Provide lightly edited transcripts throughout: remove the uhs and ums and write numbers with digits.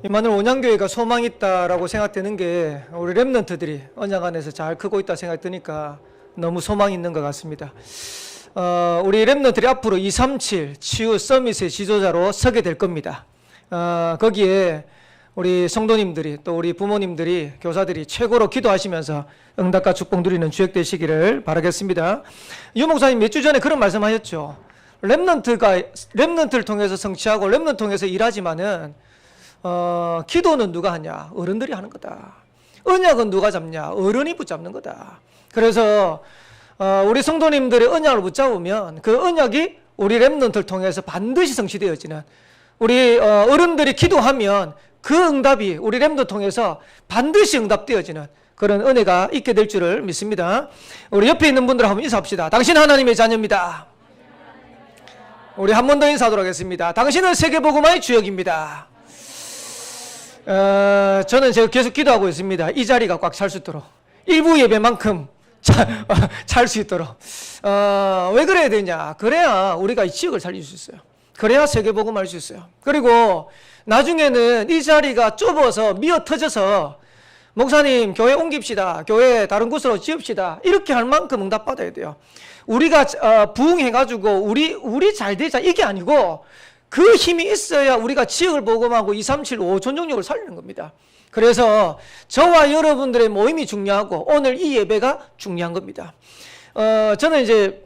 임마누엘 온양교회가 소망이 있다라고 생각되는 게 우리 렘넌트들이 언약 안에서 잘 크고 있다 생각이 드니까 너무 소망이 있는 것 같습니다. 우리 렘넌트들이 앞으로 237 치유 서밋의 지도자로 서게 될 겁니다. 거기에 우리 성도님들이 또 우리 부모님들이 교사들이 최고로 기도하시면서 응답과 축복 누리는 주역 되시기를 바라겠습니다. 유 목사님 몇 주 전에 그런 말씀하셨죠. 렘넌트를 통해서 성취하고 렘넌트 통해서 일하지만은 기도는 누가 하냐? 어른들이 하는 거다. 언약은 누가 잡냐? 어른이 붙잡는 거다. 그래서 우리 성도님들의 언약을 붙잡으면 그 언약이 우리 렘넌트를 통해서 반드시 성취되어지는, 우리 어른들이 기도하면 그 응답이 우리 렘넌트 통해서 반드시 응답되어지는 그런 은혜가 있게 될 줄을 믿습니다. 우리 옆에 있는 분들 한번 인사합시다. 당신 하나님의 자녀입니다. 우리 한 번 더 인사하도록 하겠습니다. 당신은 세계복음화의 주역입니다. 저는 제가 계속 기도하고 있습니다. 이 자리가 꽉 찰 수 있도록, 일부 예배만큼 찰 수 있도록. 왜 그래야 되냐? 그래야 우리가 이 지역을 살릴 수 있어요. 그래야 세계복음 할 수 있어요. 그리고 나중에는 이 자리가 좁아서 미어 터져서 목사님 교회 옮깁시다, 교회 다른 곳으로 지읍시다, 이렇게 할 만큼 응답받아야 돼요. 우리가 부흥해가지고 우리 잘 되자 이게 아니고 그 힘이 있어야 우리가 지역을 복음하고 237 5전종력을 살리는 겁니다. 그래서 저와 여러분들의 모임이 중요하고 오늘 이 예배가 중요한 겁니다. 저는 이제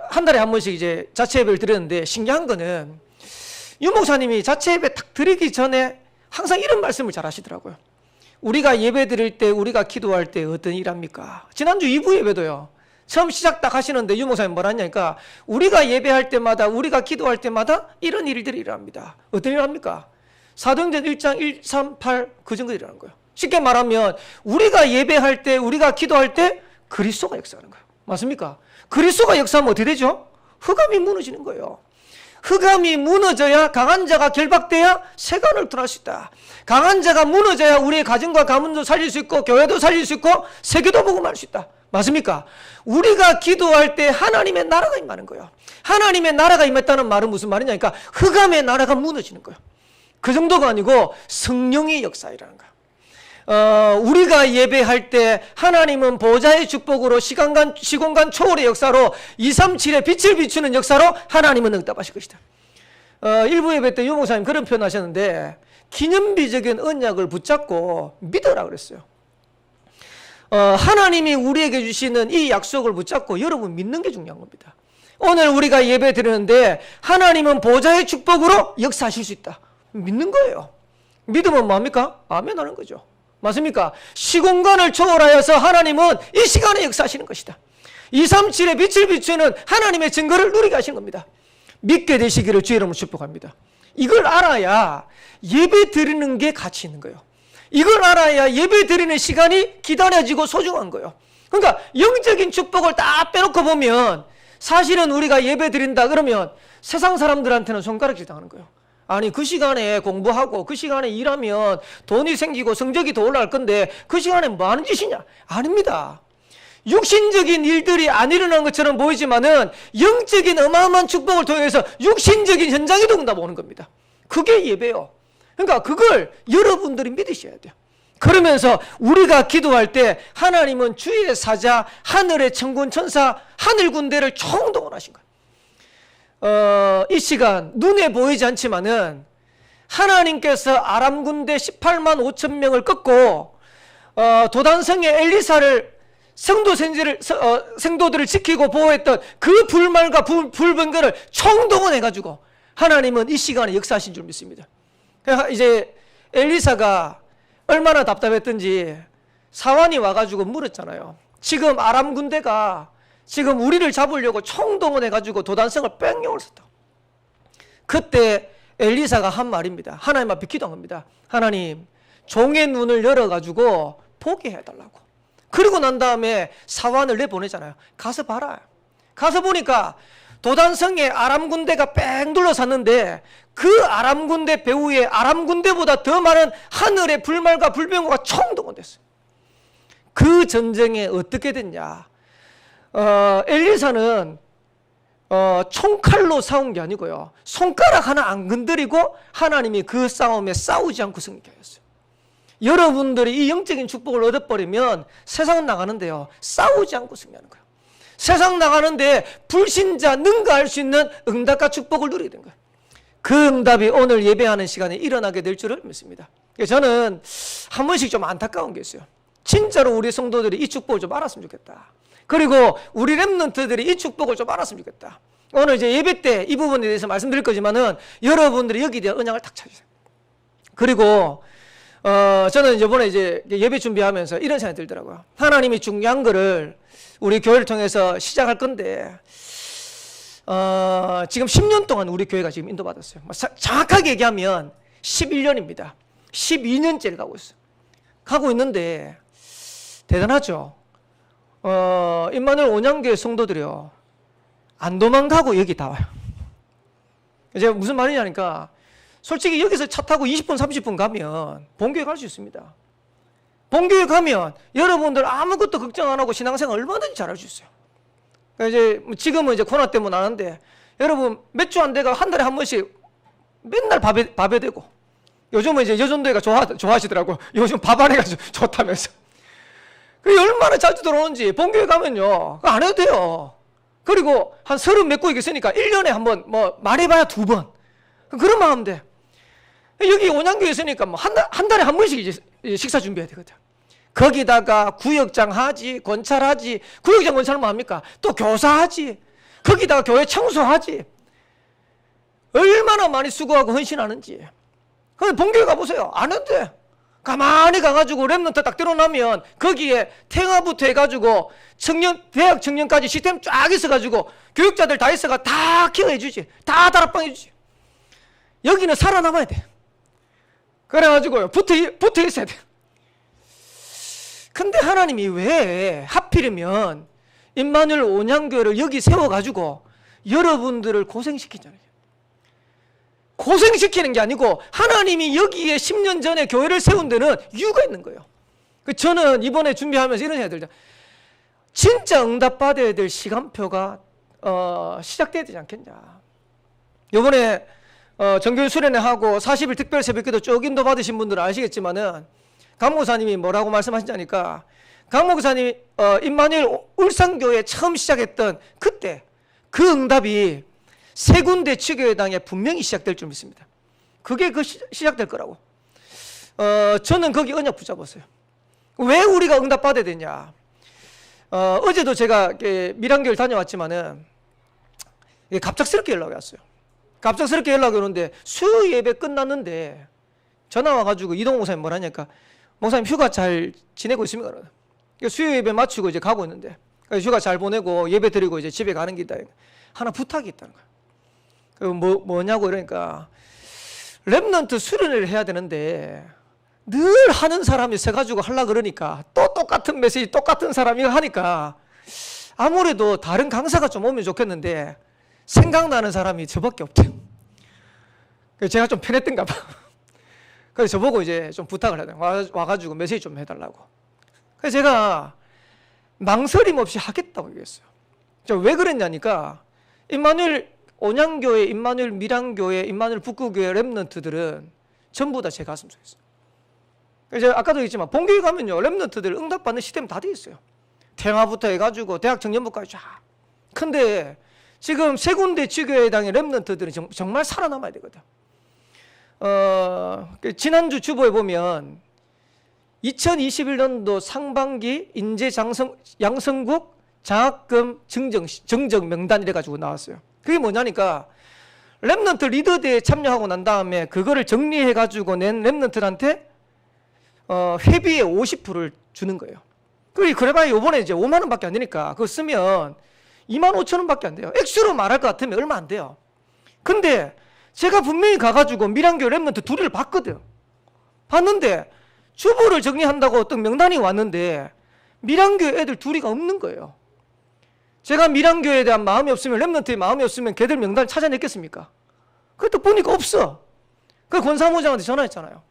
한 달에 한 번씩 이제 자체 예배를 드렸는데 신기한 거는 유 목사님이 자체 예배 딱 드리기 전에 항상 이런 말씀을 잘 하시더라고요. 우리가 예배 드릴 때, 우리가 기도할 때 어떤 일 합니까? 지난주 2부 예배도요. 처음 시작 딱 하시는데 유 목사님 뭐라 하냐니까 우리가 예배할 때마다, 우리가 기도할 때마다 이런 일들이 일어납니다. 어떤 일 합니까? 사도행전 1장 1, 3, 8 그 정도 일어나는 거예요. 쉽게 말하면 우리가 예배할 때, 우리가 기도할 때 그리스도가 역사하는 거예요. 맞습니까? 그리스도가 역사하면 어떻게 되죠? 흑암이 무너지는 거예요. 흑암이 무너져야 강한 자가 결박돼야 세간을 드러날 수 있다. 강한 자가 무너져야 우리의 가정과 가문도 살릴 수 있고 교회도 살릴 수 있고 세계도 복음할 수 있다. 맞습니까? 우리가 기도할 때 하나님의 나라가 임하는 거예요. 하나님의 나라가 임했다는 말은 무슨 말이냐니까 흑암의 나라가 무너지는 거예요. 그 정도가 아니고 성령의 역사이라는 거예요. 우리가 예배할 때 하나님은 보좌의 축복으로 시공간 초월의 역사로 237의 빛을 비추는 역사로 하나님은 응답하실 것이다. 일부 예배 때 유 목사님 그런 표현 하셨는데 기념비적인 언약을 붙잡고 믿어라 그랬어요. 하나님이 우리에게 주시는 이 약속을 붙잡고 여러분 믿는 게 중요한 겁니다. 오늘 우리가 예배 드리는데 하나님은 보좌의 축복으로 역사하실 수 있다. 믿는 거예요. 믿으면 뭐합니까? 아멘 하는 거죠. 맞습니까? 시공간을 초월하여서 하나님은 이 시간에 역사하시는 것이다. 237의 빛을 비추는 하나님의 증거를 누리게 하시는 겁니다. 믿게 되시기를 주의 이름으로 축복합니다. 이걸 알아야 예배 드리는 게 가치 있는 거예요. 이걸 알아야 예배 드리는 시간이 기다려지고 소중한 거예요. 그러니까 영적인 축복을 다 빼놓고 보면 사실은 우리가 예배 드린다 그러면 세상 사람들한테는 손가락질 당하는 거예요. 아니 그 시간에 공부하고 그 시간에 일하면 돈이 생기고 성적이 더 올라갈 건데 그 시간에 뭐 하는 짓이냐? 아닙니다. 육신적인 일들이 안 일어나는 것처럼 보이지만은 영적인 어마어마한 축복을 통해서 육신적인 현장에도 응답 오는 겁니다. 그게 예배요. 그러니까 그걸 여러분들이 믿으셔야 돼요. 그러면서 우리가 기도할 때 하나님은 주의 사자, 하늘의 천군 천사, 하늘 군대를 총동원하신 거예요. 이 시간 눈에 보이지 않지만은 하나님께서 아람 군대 18만 5천 명을 꺾고 도단성의 엘리사를 성도들을 지키고 보호했던 그 불말과 불병거를 총동원해가지고 하나님은 이 시간에 역사하신 줄 믿습니다. 이제 엘리사가 얼마나 답답했던지 사환이 와가지고 물었잖아요. 지금 아람 군대가 지금 우리를 잡으려고 총동원해가지고 도단성을 뺑령을 썼다고. 그때 엘리사가 한 말입니다. 하나님 앞에 기도한 겁니다. 하나님, 종의 눈을 열어가지고 보게 해달라고. 그리고 난 다음에 사환을 내보내잖아요. 가서 봐라. 가서 보니까 도단성에 아람 군대가 뺑 둘러쌌는데 그 아람 군대 배후에 아람 군대보다 더 많은 하늘의 불말과 불병거가 총동원됐어요. 그 전쟁에 어떻게 됐냐? 엘리사는 총칼로 싸운 게 아니고요. 손가락 하나 안 건드리고 하나님이 그 싸움에 싸우지 않고 승리케 하였어요. 여러분들이 이 영적인 축복을 얻어버리면 세상 나가는데요, 싸우지 않고 승리하는 거예요. 세상 나가는데 불신자 능가할 수 있는 응답과 축복을 누리게 된 거예요. 그 응답이 오늘 예배하는 시간에 일어나게 될 줄을 믿습니다. 저는 한 번씩 좀 안타까운 게 있어요. 진짜로 우리 성도들이 이 축복을 좀 알았으면 좋겠다. 그리고 우리 랩런트들이 이 축복을 좀 알았으면 좋겠다. 오늘 이제 예배 때 이 부분에 대해서 말씀드릴 거지만은 여러분들이 여기에 대한 언약을 딱 찾으세요. 그리고 저는 이번에 이제 예배 준비하면서 이런 생각이 들더라고요. 하나님이 중요한 거를 우리 교회를 통해서 시작할 건데 지금 10년 동안 우리 교회가 지금 인도받았어요. 정확하게 얘기하면 11년입니다. 12년째를 가고 있어요. 가고 있는데 대단하죠. 임마누엘 온양교회 성도들이요, 안 도망가고 여기 다 와요. 제가 무슨 말이냐니까, 솔직히 여기서 차 타고 20분 30분 가면 본교회 갈 수 있습니다. 본교회 가면 여러분들 아무것도 걱정 안 하고 신앙생활 얼마든지 잘할 수 있어요. 이제 지금은 이제 코로나 때문에 안 하는데, 여러분 몇 주 안 돼가 한 달에 한 번씩 맨날 밥에 대고, 요즘은 이제 여전도회가 좋아하시더라고요. 요즘 밥 안 해가지고 좋다면서. 그게 얼마나 자주 들어오는지 본교회 가면요, 그거 안 해도 돼요. 그리고 한 30 몇 곡 있으니까 1년에 한 번, 뭐 말해봐야 2번. 그런 마음 돼. 여기 온양교회 있으니까 뭐 한 달에 한 번씩 이제 식사 준비해야 되거든. 거기다가 구역장 하지, 권찰하지. 구역장 권찰은 뭐합니까? 또 교사하지. 거기다가 교회 청소하지. 얼마나 많이 수고하고 헌신하는지. 그럼 본교회 가보세요. 안 해도 돼. 가만히 가가지고 랩런트 딱 들어놓으면 거기에 태화부터 해가지고 대학 청년까지 시스템 쫙 있어가지고 교육자들 다 있어가 다 케어해주지. 다 다락방해주지. 여기는 살아남아야 돼. 그래가지고요, 붙어 있어야 돼. 근데 하나님이 왜 하필이면 임마누엘 온양교회를 여기 세워가지고 여러분들을 고생시키잖아요. 고생시키는 게 아니고 하나님이 여기에 10년 전에 교회를 세운 데는 이유가 있는 거예요. 저는 이번에 준비하면서 이런 생각이 들죠. 진짜 응답받아야 될 시간표가 시작돼야 되지 않겠냐. 이번에 정교회 수련회하고 40일 특별 새벽기도 쭉 인도받으신 분들은 아시겠지만은 강 목사님이 뭐라고 말씀하시냐니까, 강 목사님이 임마누엘 울산교회 처음 시작했던 그때 그 응답이 세 군데 지교회당에 분명히 시작될 줄 믿습니다. 그게 시작될 거라고. 저는 거기 언약 붙잡았어요. 왜 우리가 응답받아야 되냐. 어제도 제가 밀양교회를 다녀왔지만은 갑작스럽게 연락이 왔어요. 갑작스럽게 연락이 오는데 수요 예배 끝났는데 전화 와가지고 이동호 목사님 뭐라니까, 목사님 휴가 잘 지내고 있습니까? 수요 예배 마치고 이제 가고 있는데 휴가 잘 보내고 예배 드리고 이제 집에 가는 길이다. 하나 부탁이 있다는 거야. 뭐냐고 이러니까, 랩런트 수련회를 해야 되는데 늘 하는 사람이 서가지고 하려고 그러니까 또 똑같은 메시지 똑같은 사람이 하니까 아무래도 다른 강사가 좀 오면 좋겠는데 생각나는 사람이 저밖에 없대요. 그래서 제가 좀 편했던가 봐. 그래서 저보고 이제 좀 부탁을 해야 돼. 와가지고 메시지 좀 해달라고. 그래서 제가 망설임 없이 하겠다고 얘기했어요. 왜 그랬냐니까, 임마누엘 온양교회, 임마누엘 밀양교회, 임마누엘 북구교회 랩런트들은 전부 다 제 가슴 속에 있어요. 그래서 아까도 얘기했지만 본교회 가면요, 랩런트들 응답받는 시스템 다 돼 있어요. 태화부터 해가지고 대학 청년부까지 쫙. 근데 지금 세 군데 지교회당의 랩런트들은 정말 살아남아야 되거든. 지난주 주보에 보면 2021년도 상반기 인재 양성국 장학금 정정 명단 이래가지고 나왔어요. 그게 뭐냐니까, 랩런트 리더대에 참여하고 난 다음에 그거를 정리해가지고 낸 랩런트한테 회비의 50%를 주는 거예요. 그래봐야 요번에 이제 5만 원밖에 안 되니까 그거 쓰면 2만 5천 원밖에 안 돼요. 액수로 말할 것 같으면 얼마 안 돼요. 근데 제가 분명히 가가지고 밀양교회 랩런트 둘이를 봤거든. 봤는데 주보를 정리한다고 어떤 명단이 왔는데 밀양교회 애들 둘이가 없는 거예요. 제가 밀양교회에 대한 마음이 없으면, 랩런트의 마음이 없으면 걔들 명단을 찾아냈겠습니까? 그것도 보니까 없어. 그 권사무장한테 전화했잖아요.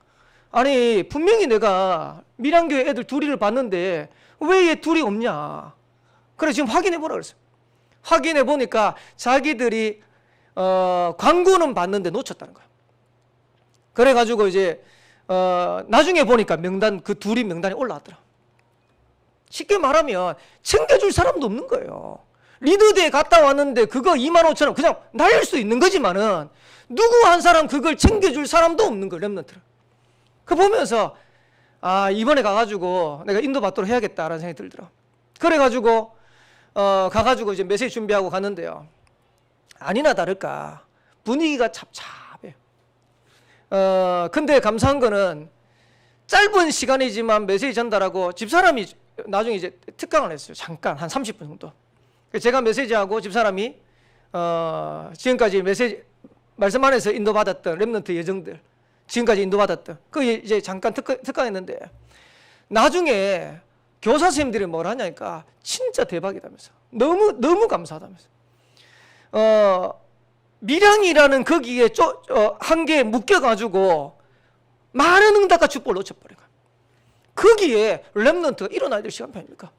아니 분명히 내가 밀양교회 애들 둘이를 봤는데 왜 얘 둘이 없냐. 그래 지금 확인해보라 그랬어요. 확인해 보니까 자기들이 광고는 봤는데 놓쳤다는 거야. 그래가지고 이제 나중에 보니까 명단, 그 둘이 명단에 올라왔더라. 쉽게 말하면 챙겨줄 사람도 없는 거예요. 리더대에 갔다 왔는데 그거 25,000원 그냥 날릴 수 있는 거지만은 누구 한 사람 그걸 챙겨줄 사람도 없는 거예요. 랩런트를. 그 보면서 아, 이번에 가가지고 내가 인도받도록 해야겠다라는 생각이 들더라. 그래가지고 가가지고 이제 메시지 준비하고 갔는데요. 아니나 다를까 분위기가 잡잡해요. 근데 감사한 거는 짧은 시간이지만 메시지 전달하고 집사람이 나중에 이제 특강을 했어요. 잠깐 한 30분 정도. 제가 메시지하고 집사람이 지금까지 메시지 말씀 안에서 인도받았던 랩런트 예정들, 지금까지 인도받았던 그 이제 잠깐 특강했는데 나중에 교사 선생님들이 뭘 하냐니까 진짜 대박이다면서 너무 감사하다면서 밀양이라는 거기에 한 개에 묶여가지고 많은 응답과 축복을 놓쳐버린 거야. 거기에 랩런트가 일어나야 될 시간표입니까?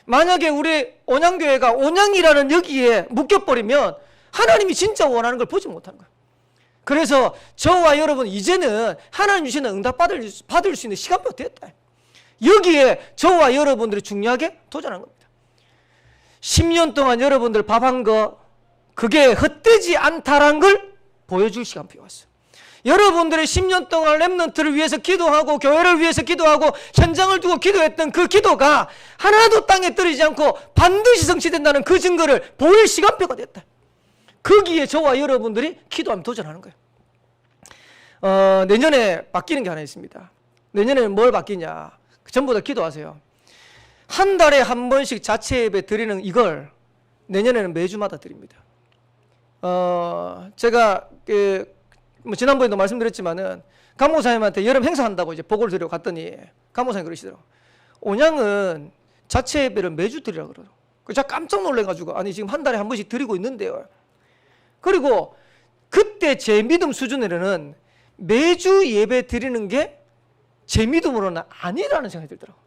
만약에 우리 온양교회가 온양이라는 여기에 묶여버리면 하나님이 진짜 원하는 걸 보지 못하는 거야. 그래서 저와 여러분 이제는 하나님 주시는 응답 받을 수 있는 시간표가 됐다. 여기에 저와 여러분들이 중요하게 도전한 겁니다. 10년 동안 여러분들 밥한 거 그게 헛되지 않다라는 걸 보여줄 시간표가 왔어요. 여러분들이 10년 동안 랩런트를 위해서 기도하고 교회를 위해서 기도하고 현장을 두고 기도했던 그 기도가 하나도 땅에 떨어지지 않고 반드시 성취된다는 그 증거를 보일 시간표가 됐다. 거기에 저와 여러분들이 기도하면 도전하는 거예요. 내년에 바뀌는 게 하나 있습니다. 내년에는 뭘 바뀌냐? 전부 다 기도하세요. 한 달에 한 번씩 자체 예배 드리는 이걸 내년에는 매주마다 드립니다. 제가 지난번에도 말씀드렸지만은 강목사님한테 여름 행사한다고 이제 보고를 드리러 갔더니 강목사님 그러시더라고요. 온양은 자체 예배를 매주 드리라고 그러더라고요. 제가 깜짝 놀래가지고 아니 지금 한 달에 한 번씩 드리고 있는데요. 그리고 그때 제 믿음 수준으로는 매주 예배 드리는 게 제 믿음으로는 아니라는 생각이 들더라고요.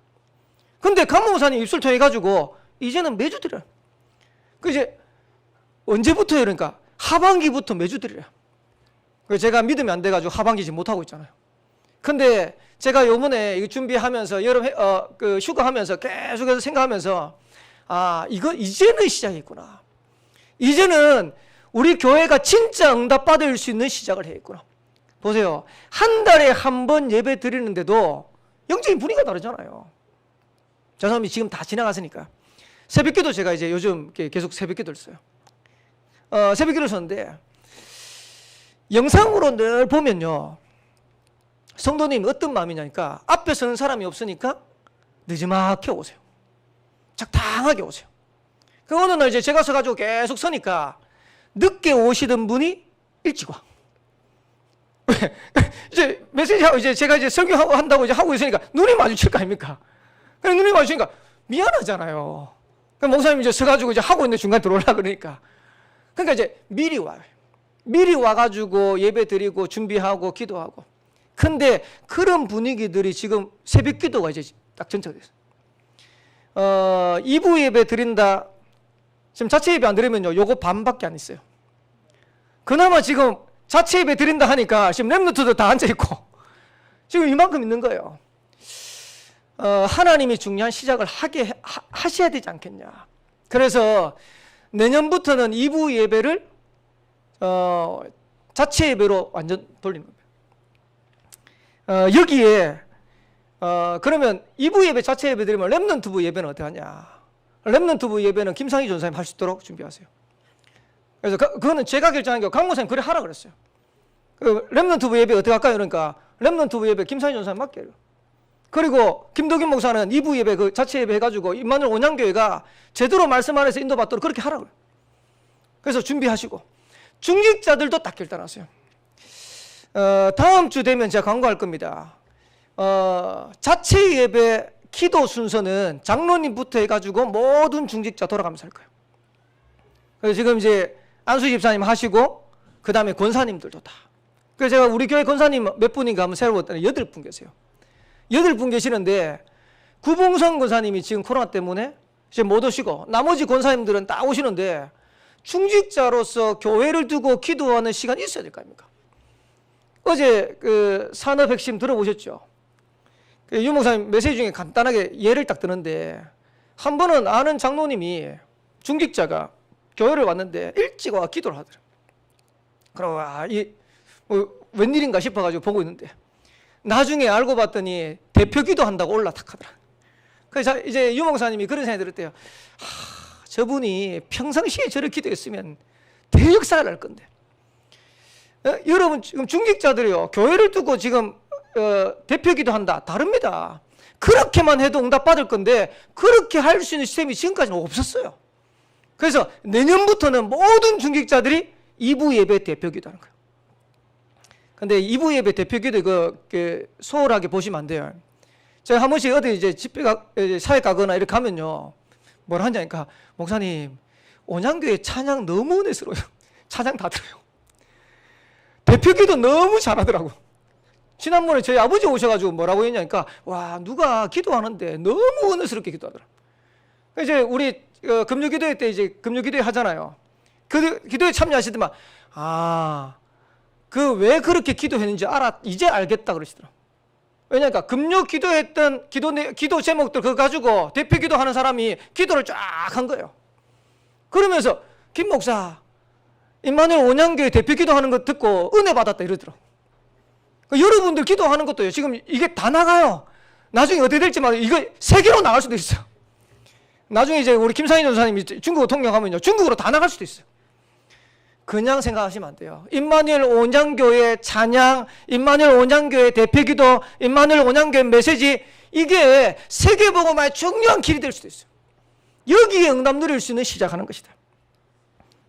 근데 강목사님 입술 통해가지고 이제는 매주 드려요. 그 이제 언제부터 그러니까 하반기부터 매주 드려요. 제가 믿음이 안 돼가지고 하반기 지금 못하고 있잖아요. 근데 제가 요번에 이거 준비하면서 여름 그 휴가하면서 계속해서 생각하면서 아 이거 이제는 시작했구나. 이제는 우리 교회가 진짜 응답받을 수 있는 시작을 했구나. 보세요. 한 달에 한 번 예배 드리는데도 영적인 분위기가 다르잖아요. 저 사람이 지금 다 지나갔으니까. 새벽기도 제가 이제 요즘 계속 새벽기도를 써요. 새벽기도를 썼는데 영상으로 늘 보면요. 성도님 어떤 마음이냐니까 앞에 서는 사람이 없으니까 늦지막히 오세요. 적당하게 오세요. 그 어느 날 이제 제가 서가지고 계속 서니까 늦게 오시던 분이 일찍 와. 왜? 이제 메시지하고 이제 제가 이제 설교한다고 이제 하고 있으니까 눈이 마주칠 거 아닙니까? 그럼 눈이 마주치니까 미안하잖아요. 그럼 목사님 이제 서가지고 이제 하고 있는 중간에 들어오려고 그러니까. 그러니까 이제 미리 와요. 미리 와가지고 예배 드리고 준비하고 기도하고. 근데 그런 분위기들이 지금 새벽 기도가 이제 딱 전착됐어요. 2부 예배 드린다. 지금 자체 예배 안 드리면요. 요거 반밖에 안 있어요. 그나마 지금 자체 예배 드린다 하니까 지금 랩런트도 다 앉아있고 지금 이만큼 있는 거예요. 하나님이 중요한 시작을 하셔야 되지 않겠냐. 그래서 내년부터는 2부 예배를 자체 예배로 완전 돌리는 겁니다. 여기에 그러면 2부 예배 자체 예배 드리면 랩런트부 예배는 어떻게 하냐. 랩런트부 예배는 김상희 전사님 할 수 있도록 준비하세요. 그래서 그거는 제가 결정한 게 강목사님 그래 하라 그랬어요. 랩런트부 예배 어떻게 할까요? 그러니까 랩런트부 예배 김상희 전사님 맡겨요. 그리고 김도균 목사는 2부 예배 그 자체 예배 해가지고 임마누엘 온양교회가 제대로 말씀 안에서 인도받도록 그렇게 하라고요. 그래서 준비하시고 중직자들도 딱 결단하세요. 다음 주 되면 제가 광고할 겁니다. 자체 예배 기도 순서는 장로님부터 해가지고 모든 중직자 돌아가면서 할 거예요. 그래서 지금 이제 안수 집사님 하시고 그 다음에 권사님들도 다. 그래서 제가 우리 교회 권사님 몇 분인가 한번 세워봤더니 8분 계세요. 8분 계시는데 구봉성 권사님이 지금 코로나 때문에 지금 못 오시고 나머지 권사님들은 다 오시는데 중직자로서 교회를 두고 기도하는 시간이 있어야 될 거 아닙니까? 어제 그 산업 핵심 들어보셨죠? 유 목사님 메시지 중에 간단하게 예를 딱 드는데, 한 번은 아는 장로님이 중직자가 교회를 왔는데 일찍 와 기도를 하더라고요. 그럼 웬일인가 싶어가지고 보고 있는데, 나중에 알고 봤더니 대표 기도한다고 올라탁 하더라. 그래서 이제 유 목사님이 그런 생각이 들었대요. 저분이 평상시에 저를 기도했으면 대역사를 할 건데. 여러분 지금 중직자들이요, 교회를 두고 지금 대표 기도한다, 다릅니다. 그렇게만 해도 응답 받을 건데 그렇게 할 수 있는 시스템이 지금까지는 없었어요. 그래서 내년부터는 모든 중직자들이 2부 예배 대표 기도하는 거예요. 근데 2부 예배 대표 기도 소홀하게 보시면 안 돼요. 제가 한 번씩 어디 이제 집회 사회 가거나 이렇게 가면요, 뭘 하냐니까, 목사님 온양교회 찬양 너무 은혜스러워요. 찬양 다 들어요. 대표 기도 너무 잘하더라고. 지난번에 저희 아버지 오셔가지고 뭐라고 했냐니까, 와, 누가 기도하는데 너무 은혜스럽게 기도하더라. 이제 우리 금요기도회 때 이제 금요기도회 하잖아요. 그 기도에 참여하시더만, 그 왜 그렇게 기도했는지 이제 알겠다 그러시더라고. 왜냐니까 금요 기도했던 기도 제목들 그거 가지고 대표 기도하는 사람이 기도를 쫙 한 거예요. 그러면서 김 목사 임마누엘 온양교회 대표 기도하는 거 듣고 은혜 받았다 이러더라고. 여러분들 기도하는 것도요, 지금 이게 다 나가요. 나중에 어떻게 될지 말이에요. 이거 세계로 나갈 수도 있어요. 나중에 이제 우리 김상희 전사님이 중국어 통역하면요, 중국어로 다 나갈 수도 있어요. 그냥 생각하시면 안 돼요. 임마누엘 온양교회 찬양, 임마누엘 온양교회 대표기도, 임마누엘 온양교회 메시지, 이게 세계복음화의 중요한 길이 될 수도 있어요. 여기에 응답 누릴 수 있는 시작하는 것이다.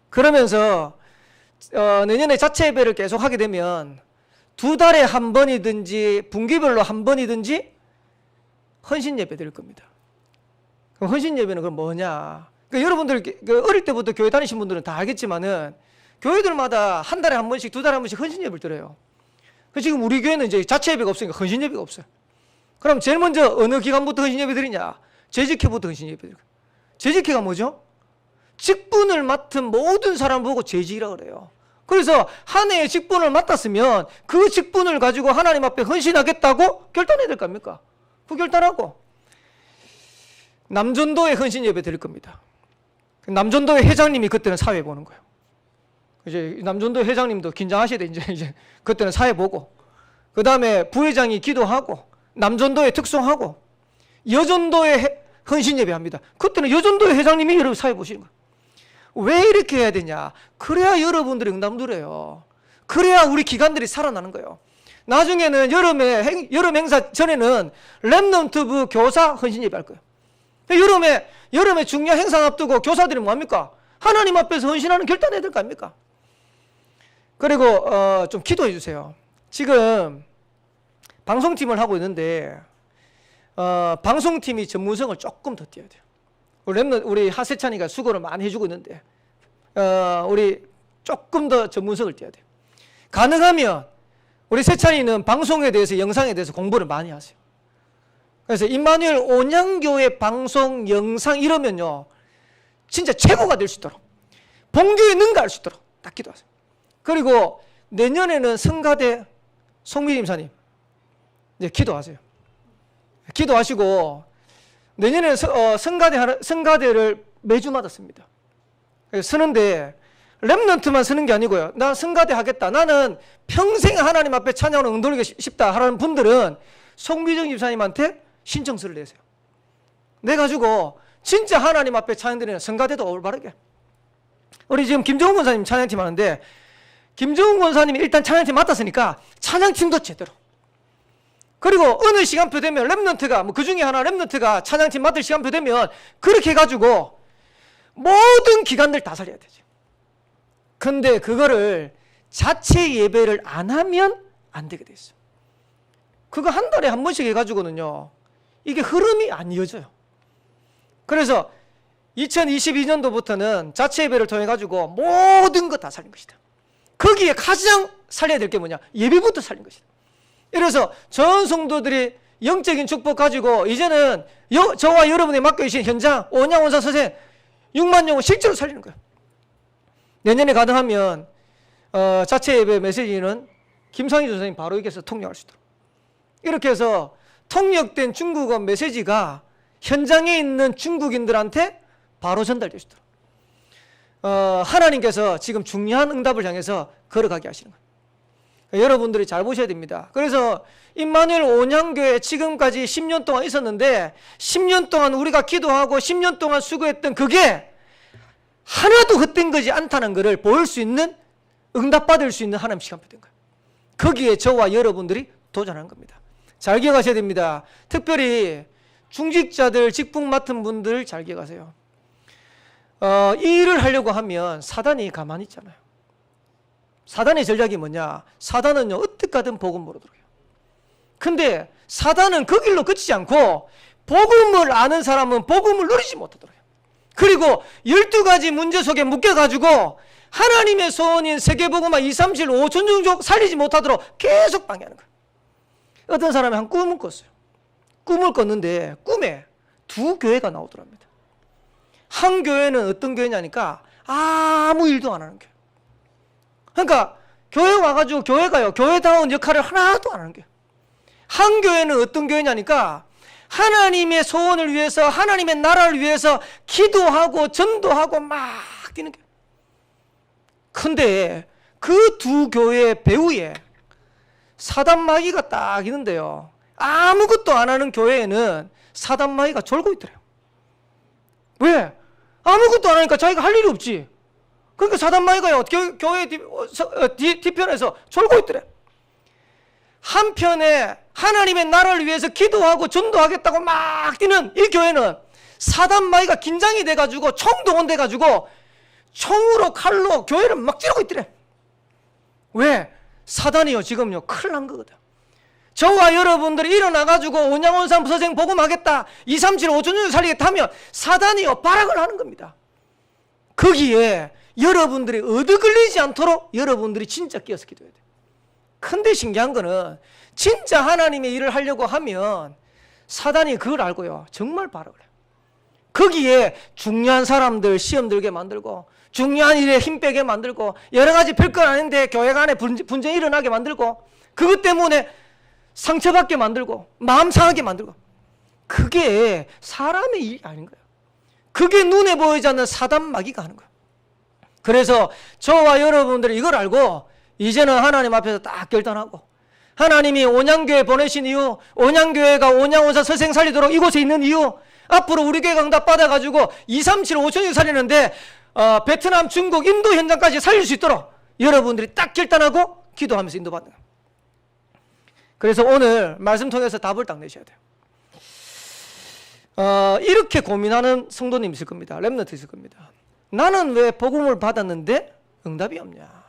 그러면서 내년에 자체 예배를 계속 하게 되면 2달에 한 번이든지 분기별로 한 번이든지 헌신 예배 드릴 겁니다. 그럼 헌신 예배는 그럼 뭐냐? 그러니까 여러분들 어릴 때부터 교회 다니신 분들은 다 알겠지만은 교회들마다 한 달에 한 번씩, 2달에 한 번씩 헌신 예배를 드려요. 지금 우리 교회는 이제 자체 예배가 없으니까 헌신 예배가 없어요. 그럼 제일 먼저 어느 기간부터 헌신 예배 드리냐? 재직회부터 헌신 예배 드려요. 재직회가 뭐죠? 직분을 맡은 모든 사람 보고 재직이라 그래요. 그래서 한 해의 직분을 맡았으면 그 직분을 가지고 하나님 앞에 헌신하겠다고 결단해야 될 거 아닙니까? 그 결단하고 남전도에 헌신 예배 드릴 겁니다. 남전도의 회장님이 그때는 사회 보는 거예요. 이제 남전도 회장님도 긴장하셔야 돼. 이제 그때는 사회 보고, 그 다음에 부회장이 기도하고, 남전도에 특송하고, 여전도에 헌신 예배합니다. 그때는 여전도의 회장님이 여러분 사회 보시는 거예요. 왜 이렇게 해야 되냐? 그래야 여러분들이 응답 누려요. 그래야 우리 기관들이 살아나는 거예요. 나중에는 여름 행사 전에는 렘넌트부 교사 헌신 예배 할 거예요. 여름에 중요한 행사 앞두고 교사들이 뭐합니까? 하나님 앞에서 헌신하는 결단해야 될 거 아닙니까? 그리고 좀 기도해 주세요. 지금 방송팀을 하고 있는데 방송팀이 전문성을 조금 더 띄어야 돼요. 우리 하세찬이가 수고를 많이 해주고 있는데 우리 조금 더 전문성을 띄어야 돼요. 가능하면 우리 세찬이는 방송에 대해서, 영상에 대해서 공부를 많이 하세요. 그래서 임마누엘 온양교회 방송, 영상 이러면요 진짜 최고가 될 수 있도록, 본교에 능가할 수 있도록 딱 기도하세요. 그리고 내년에는 성가대 송미 임사님 이제 기도하세요. 기도하시고 내년에는 성가대를 매주마다 씁니다. 쓰는데 렘넌트만 쓰는 게 아니고요. 나 성가대 하겠다, 나는 평생 하나님 앞에 찬양을 응돌리고 싶다 하는 분들은 송미정 집사님한테 신청서를 내세요. 내가지고 진짜 하나님 앞에 찬양 드리는 성가대도 올바르게. 우리 지금 김정훈 권사님 찬양팀 하는데, 김정훈 권사님이 일단 찬양팀 맡았으니까 찬양팀도 제대로. 그리고 어느 시간표 되면 렘넌트가, 그 중에 하나 렘넌트가 찬양팀 맡을 시간표 되면 그렇게 해가지고 모든 기관들 다 살려야 되죠. 근데 그거를 자체 예배를 안 하면 안 되게 돼 있어요. 그거 한 달에 한 번씩 해가지고는요 이게 흐름이 안 이어져요. 그래서 2022년도부터는 자체 예배를 통해 가지고 모든 거 다 살린 것이다. 거기에 가장 살려야 될 게 뭐냐? 예배부터 살린 것이다. 이래서 전 성도들이 영적인 축복 가지고 이제는 저와 여러분이 맡겨주신 현장, 온양원사 선생 6만 영혼 실제로 살리는 거예요. 내년에 가능하면 자체 예배 메시지는 김상희 선생님 바로 여기서 통역할 수 있도록, 이렇게 해서 통역된 중국어 메시지가 현장에 있는 중국인들한테 바로 전달될 수 있도록 하나님께서 지금 중요한 응답을 향해서 걸어가게 하시는 거예요. 여러분들이 잘 보셔야 됩니다. 그래서 임마누엘 온양교회 지금까지 10년 동안 있었는데 10년 동안 우리가 기도하고 10년 동안 수고했던 그게 하나도 헛된 거지 않다는 것을 보일 수 있는, 응답받을 수 있는 하나님 시간표 된 거예요. 거기에 저와 여러분들이 도전하는 겁니다. 잘 기억하셔야 됩니다. 특별히 중직자들, 직분 맡은 분들 잘 기억하세요. 이 일을 하려고 하면 사단이 가만히 있잖아요. 사단의 전략이 뭐냐? 사단은요, 어떻게 하든 복음 모르도록 해요. 근데 사단은 그 길로 그치지 않고 복음을 아는 사람은 복음을 누리지 못하도록 해요. 그리고 12가지 문제 속에 묶여가지고 하나님의 소원인 세계복음화 2, 3, 7, 5천 종족 살리지 못하도록 계속 방해하는 거예요. 어떤 사람이 한 꿈을 꿨어요. 꿈을 꿨는데 꿈에 두 교회가 나오더랍니다. 한 교회는 어떤 교회냐니까 아무 일도 안 하는 교회. 그러니까 교회 와가지고 교회가요, 교회다운 역할을 하나도 안 하는 교회. 한 교회는 어떤 교회냐니까 하나님의 소원을 위해서, 하나님의 나라를 위해서 기도하고 전도하고 막 뛰는 교회. 근데 그 두 교회 배후에 사단 마귀가 딱 있는데요, 아무것도 안 하는 교회에는 사단 마귀가 졸고 있더래요. 왜? 아무것도 안 하니까 자기가 할 일이 없지. 그러니까 사단 마귀가요, 교회 뒤편에서 졸고 있더래. 한편에 하나님의 나라를 위해서 기도하고 전도하겠다고 막 뛰는 이 교회는 사단 마귀가 긴장이 돼가지고 총동원돼가지고 총으로 칼로 교회를 막 찌르고 있더래. 왜? 사단이요, 지금요 큰일 난 거거든. 저와 여러분들이 일어나가지고 온양온산 부서생 복음하겠다, 2, 3, 7, 5천 년 살리겠다 하면 사단이요 발악을 하는 겁니다. 거기에 여러분들이 얻어 걸리지 않도록 여러분들이 진짜 끼어서 기도해야 돼요. 근데 신기한 거는 진짜 하나님의 일을 하려고 하면 사단이 그걸 알고요, 정말 발악을 해요. 거기에 중요한 사람들 시험 들게 만들고, 중요한 일에 힘 빼게 만들고, 여러 가지 별건 아닌데 교회 안에 분쟁이 일어나게 만들고, 그것 때문에 상처받게 만들고, 마음 상하게 만들고. 그게 사람의 일이 아닌 거예요. 그게 눈에 보이지 않는 사단 마귀가 하는 거예요. 그래서 저와 여러분들이 이걸 알고 이제는 하나님 앞에서 딱 결단하고, 하나님이 온양교회 보내신 이유, 온양교회가 온양온산 서생 살리도록 이곳에 있는 이유, 앞으로 우리 교회가 응답 받아가지고 2, 3, 7, 5천이 살리는데 베트남, 중국, 인도 현장까지 살릴 수 있도록 여러분들이 딱 결단하고 기도하면서 인도받는 거예요. 그래서 오늘 말씀 통해서 답을 딱 내셔야 돼요. 이렇게 고민하는 성도님 있을 겁니다. 렘넌트 있을 겁니다. 나는 왜 복음을 받았는데 응답이 없냐?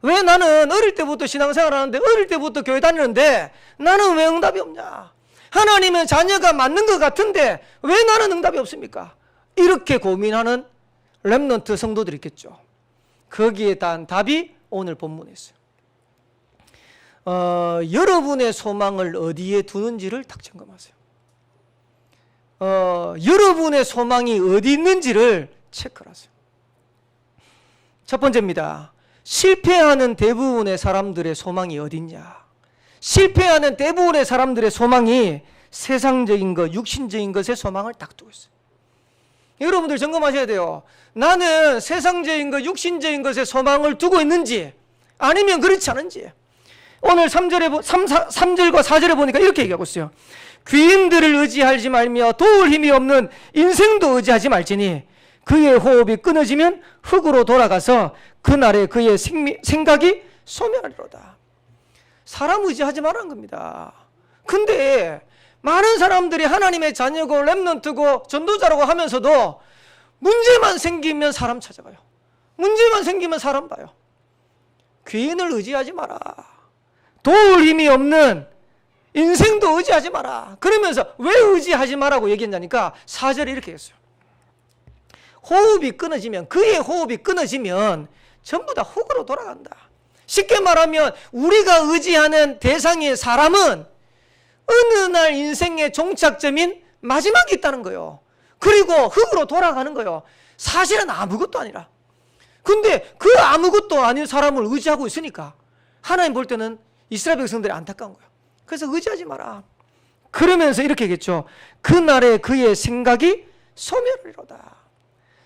왜 나는 어릴 때부터 신앙생활 하는데, 어릴 때부터 교회 다니는데 나는 왜 응답이 없냐? 하나님은 자녀가 맞는 것 같은데 왜 나는 응답이 없습니까? 이렇게 고민하는 렘넌트 성도들이 있겠죠. 거기에 대한 답이 오늘 본문에 있어요. 여러분의 소망을 어디에 두는지를 딱 점검하세요. 여러분의 소망이 어디 있는지를 체크하세요. 첫 번째입니다. 실패하는 대부분의 사람들의 소망이 어디 있냐? 실패하는 대부분의 사람들의 소망이 세상적인 것, 육신적인 것에 소망을 딱 두고 있어요. 여러분들 점검하셔야 돼요. 나는 세상적인 것, 육신적인 것에 소망을 두고 있는지 아니면 그렇지 않은지. 오늘 3절과 4절에 보니까 이렇게 얘기하고 있어요. 귀인들을 의지하지 말며 도울 힘이 없는 인생도 의지하지 말지니 그의 호흡이 끊어지면 흙으로 돌아가서 그날에 그의 생각이 소멸하리로다. 사람 의지하지 말라는 겁니다. 근데 많은 사람들이 하나님의 자녀고 렘넌트고 전도자라고 하면서도 문제만 생기면 사람 찾아가요. 문제만 생기면 사람 봐요. 귀인을 의지하지 마라. 도울 힘이 없는 인생도 의지하지 마라. 그러면서 왜 의지하지 마라고 얘기했냐니까 4절에 이렇게 했어요. 호흡이 끊어지면, 그의 호흡이 끊어지면 전부 다 흙으로 돌아간다. 쉽게 말하면 우리가 의지하는 대상인 사람은 어느 날 인생의 종착점인 마지막이 있다는 거예요. 그리고 흙으로 돌아가는 거예요. 사실은 아무것도 아니라. 근데 그 아무것도 아닌 사람을 의지하고 있으니까 하나님 볼 때는 이스라엘 백성들이 안타까운 거예요. 그래서 의지하지 마라. 그러면서 이렇게 얘기했죠. 그날에 그의 생각이 소멸이로다.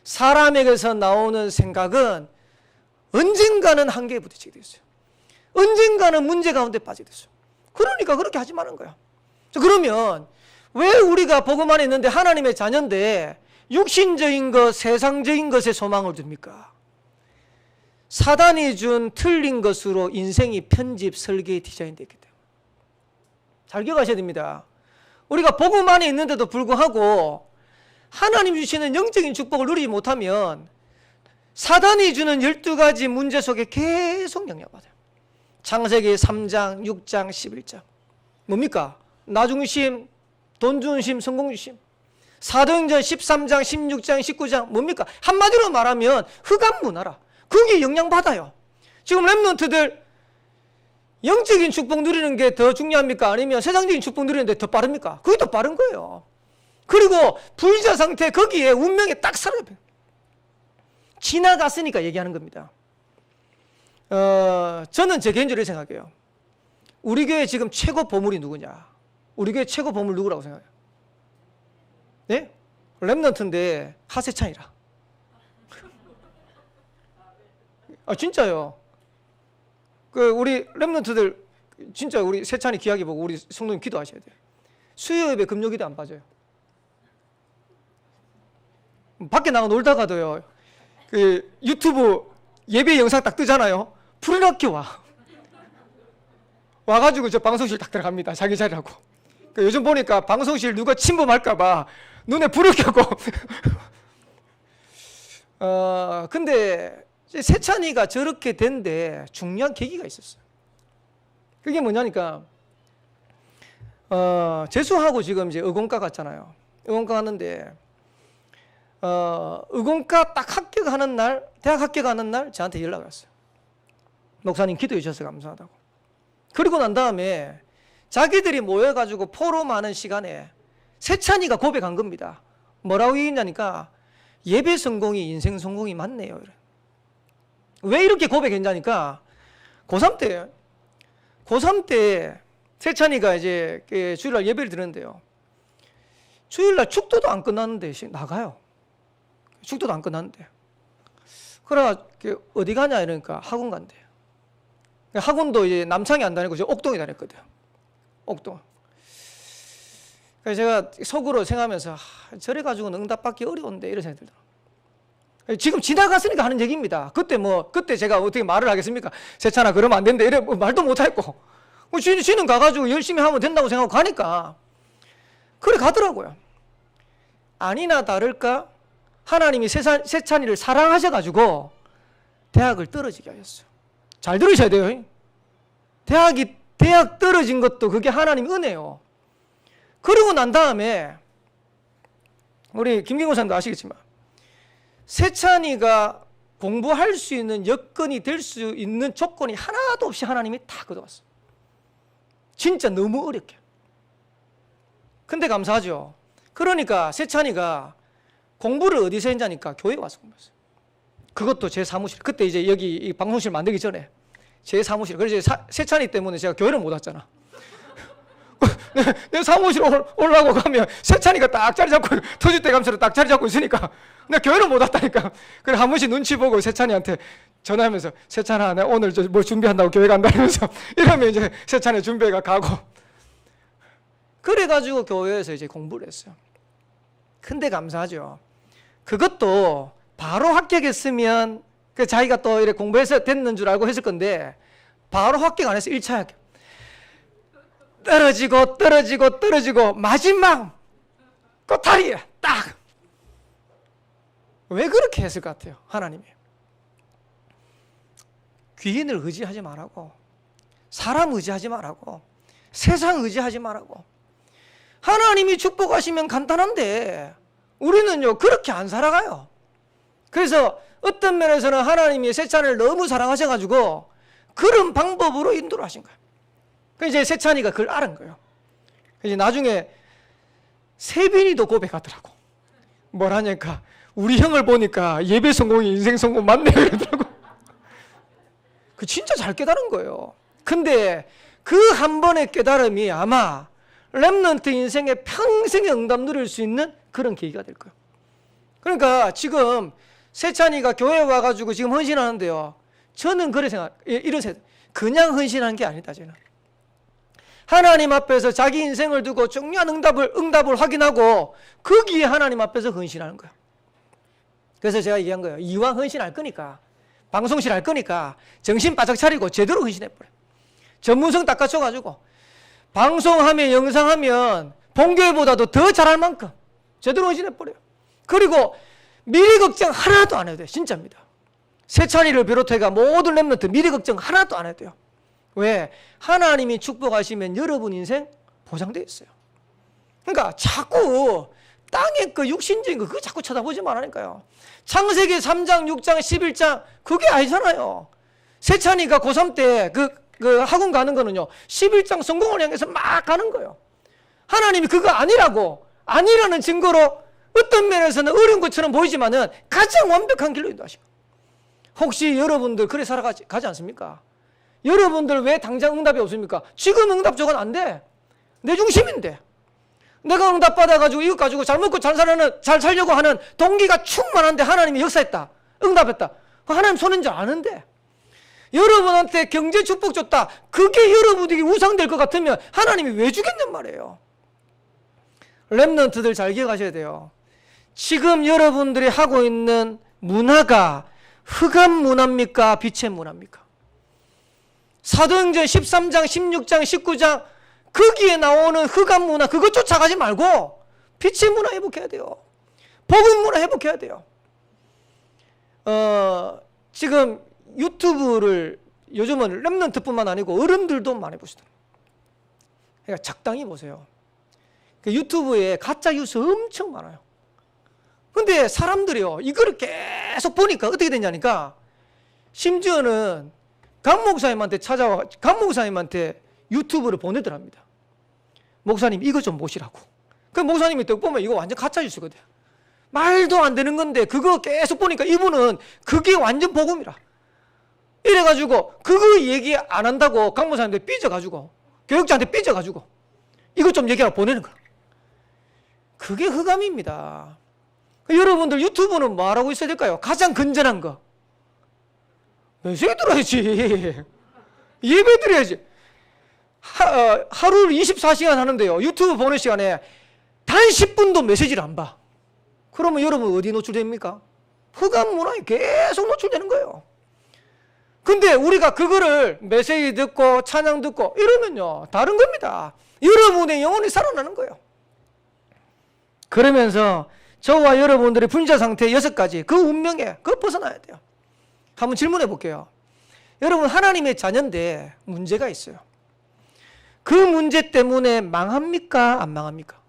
사람에게서 나오는 생각은 언젠가는 한계에 부딪히게 됐어요. 언젠가는 문제 가운데 빠지게 됐어요. 그러니까 그렇게 하지 말라는 거야. 그러면 왜 우리가 복음 안에 있는데 하나님의 자녀인데 육신적인 것, 세상적인 것에 소망을 둡니까? 사단이 준 틀린 것으로 인생이 편집, 설계, 디자인되기 때문에. 잘 기억하셔야 됩니다. 우리가 복음 안에 있는데도 불구하고 하나님 주시는 영적인 축복을 누리지 못하면 사단이 주는 12가지 문제 속에 계속 영향받아요. 창세기 3장, 6장, 11장. 뭡니까? 나중심, 돈중심, 성공중심. 사도행전 13장, 16장, 19장. 뭡니까? 한마디로 말하면 흑암문화라. 거기에 영향받아요. 지금 렘넌트들 영적인 축복 누리는 게 더 중요합니까? 아니면 세상적인 축복 누리는 데 더 빠릅니까? 그게 더 빠른 거예요. 그리고 불자 상태 거기에 운명에 딱 사로잡혀요. 지나갔으니까 얘기하는 겁니다. 저는 제 개인적으로 생각해요. 우리 교회 지금 최고 보물이 누구냐? 우리 교회 최고 보물 누구라고 생각해요? 네? 렘넌트인데 하세찬이라. 진짜요. 우리 렘넌트들 진짜 우리 세찬이 귀하게 보고 우리 성도님 기도하셔야 돼요. 수요 예배 금요 기도 안 빠져요. 밖에 나가 놀다가도요. 유튜브 예배 영상 딱 뜨잖아요. 프리학교 와가지고 저 방송실 딱 들어갑니다. 자기 자리라고. 요즘 보니까 방송실 누가 침범할까봐 눈에 불을 켜고. 근데 세찬이가 저렇게 된데 중요한 계기가 있었어요. 그게 뭐냐니까, 재수하고 지금 이제 의공과 갔잖아요. 의공과 갔는데, 의공과 딱 합격하는 날, 대학 합격하는 날 저한테 연락이 왔어요. 목사님 기도해 주셔서 감사하다고. 그리고 난 다음에 자기들이 모여가지고 포럼하는 시간에 세찬이가 고백한 겁니다. 뭐라고 얘기했냐니까, 예배 성공이 인생 성공이 맞네요. 왜 이렇게 고백했냐니까, 고3 때 세찬이가 이제 주일날 예배를 드렸는데요. 주일날 축도도 안 끝났는데 나가요. 축도도 안 끝났는데. 그래가 어디 가냐 이러니까 학원 간대요. 학원도 이제 남창이 안 다니고 옥동에 다녔거든요. 옥동. 그래서 제가 속으로 생각하면서 저래 가지고는 응답받기 어려운데 이런 생각이 들더라고요. 지금 지나갔으니까 하는 얘기입니다. 그때 제가 어떻게 말을 하겠습니까? 세찬아 그러면 안 된다 이래 말도 못 했고. 지는 가가지고 열심히 하면 된다고 생각하고 가니까 그래 가더라고요. 아니나 다를까 하나님이 세찬이를 사랑하셔가지고 대학을 떨어지게 하셨어요. 잘 들으셔야 돼요. 대학 떨어진 것도 그게 하나님 은혜요. 그러고 난 다음에 우리 김경호 사님도 아시겠지만 세찬이가 공부할 수 있는 여건이 될 수 있는 조건이 하나도 없이 하나님이 다 걷어왔어요. 진짜 너무 어렵게. 근데 감사하죠. 그러니까 세찬이가 공부를 어디서 했냐니까 교회에 와서 공부했어요. 그것도 제 사무실. 그때 이제 여기 이 방송실 만들기 전에 제 사무실. 그래서 세찬이 때문에 제가 교회를 못 왔잖아. 내 사무실 올라고 가면 세찬이가 딱 자리 잡고 터줏대 감처럼 딱 자리 잡고 있으니까 내가 교회를 못 왔다니까. 그래 한 번씩 눈치 보고 세찬이한테 전화하면서 세찬아 내가 오늘 뭐 준비한다고 교회 간다면서 이러면 이제 세찬이 준비가 가고. 그래가지고 교회에서 이제 공부를 했어요. 근데 감사하죠. 그것도 바로 합격했으면 자기가 또 이렇게 공부해서 됐는 줄 알고 했을 건데 바로 합격 안 해서 1차 합격. 떨어지고 마지막 꼬타리에 딱. 왜 그렇게 했을 것 같아요? 하나님이. 귀인을 의지하지 말라고, 사람 의지하지 말라고, 세상 의지하지 말라고. 하나님이 축복하시면 간단한데 우리는요 그렇게 안 살아가요. 그래서 어떤 면에서는 하나님이 세찬이를 너무 사랑하셔가지고 그런 방법으로 인도를 하신 거예요. 그래서 이제 세찬이가 그걸 알은 거예요. 그래서 나중에 세빈이도 고백하더라고. 뭐라니까 우리 형을 보니까 예배 성공이 인생 성공 맞네 그러더라고. 그 진짜 잘 깨달은 거예요. 근데 그 한 번의 깨달음이 아마 렘넌트 인생의 평생의 응답 누릴 수 있는 그런 계기가 될 거예요. 그러니까 지금 세찬이가 교회에 와가지고 지금 헌신하는데요. 저는 이런 생각, 그냥 헌신하는 게 아니다, 저는. 하나님 앞에서 자기 인생을 두고 중요한 응답을 확인하고 거기에 하나님 앞에서 헌신하는 거예요. 그래서 제가 얘기한 거예요. 이왕 헌신할 거니까, 방송실 할 거니까 정신 바짝 차리고 제대로 헌신해버려요. 전문성 딱 갖춰가지고 방송하면 영상하면 본교회보다도 더 잘할 만큼 제대로 헌신해버려요. 그리고 미래 걱정 하나도 안 해도 돼요. 진짜입니다. 세찬이를 비롯해가 모든 렘넌트 미래 걱정 하나도 안 해도 돼요. 왜? 하나님이 축복하시면 여러분 인생 보장되어 있어요. 그러니까 자꾸 땅의 그 육신적인 거 그거 자꾸 쳐다보지 말라니까요. 창세기 3장, 6장, 11장 그게 아니잖아요. 세찬이가 고3 때 그 학원 가는 거는요. 11장 성공을 향해서 막 가는 거예요. 하나님이 그거 아니라는 증거로 어떤 면에서는 어려운 것처럼 보이지만은 가장 완벽한 길로 인도하시고. 혹시 여러분들 그래 살아가지 않습니까? 여러분들 왜 당장 응답이 없습니까? 지금 응답 저건 안 돼. 내 중심인데. 내가 응답 받아가지고 이것 가지고 잘 먹고 잘 살려고 하는 동기가 충만한데 하나님이 역사했다. 응답했다. 하나님 손인 줄 아는데. 여러분한테 경제 축복 줬다. 그게 여러분에게 우상될 것 같으면 하나님이 왜 주겠냔 말이에요. 렘넌트들 잘 기억하셔야 돼요. 지금 여러분들이 하고 있는 문화가 흑암 문화입니까? 빛의 문화입니까? 사도행전 13장, 16장, 19장 거기에 나오는 흑암 문화 그것 쫓아가지 말고 빛의 문화 회복해야 돼요. 복음 문화 회복해야 돼요. 지금 유튜브를 요즘은 렘넌트뿐만 아니고 어른들도 많이 보시더라고요. 그러니까 적당히 보세요. 유튜브에 가짜 뉴스 엄청 많아요. 근데 사람들이요 이거를 계속 보니까 어떻게 되냐니까 심지어는 강 목사님한테 강 목사님한테 유튜브를 보내더랍니다. 목사님 이거 좀 보시라고. 그 목사님이 또 보면 이거 완전 가짜 뉴스거든. 말도 안 되는 건데 그거 계속 보니까 이분은 그게 완전 복음이라. 이래가지고 그거 얘기 안 한다고 강 목사님한테 삐져가지고 교육자한테 삐져가지고 이거 좀 얘기하고 보내는 거야. 그게 흑암입니다. 여러분들 유튜브는 뭐 하라고 있어야 될까요? 가장 건전한 거. 메시지 들어야지. 예배 드려야지. 하루를 24시간 하는데요. 유튜브 보는 시간에 단 10분도 메시지를 안 봐. 그러면 여러분 어디 노출됩니까? 흑암 문화에 계속 노출되는 거예요. 근데 우리가 그거를 메시지 듣고 찬양 듣고 이러면요. 다른 겁니다. 여러분의 영혼이 살아나는 거예요. 그러면서 저와 여러분들의 분자 상태 6가지 그 운명에 그거 벗어나야 돼요. 한번 질문해 볼게요. 여러분 하나님의 자녀인데 문제가 있어요. 그 문제 때문에 망합니까? 안 망합니까?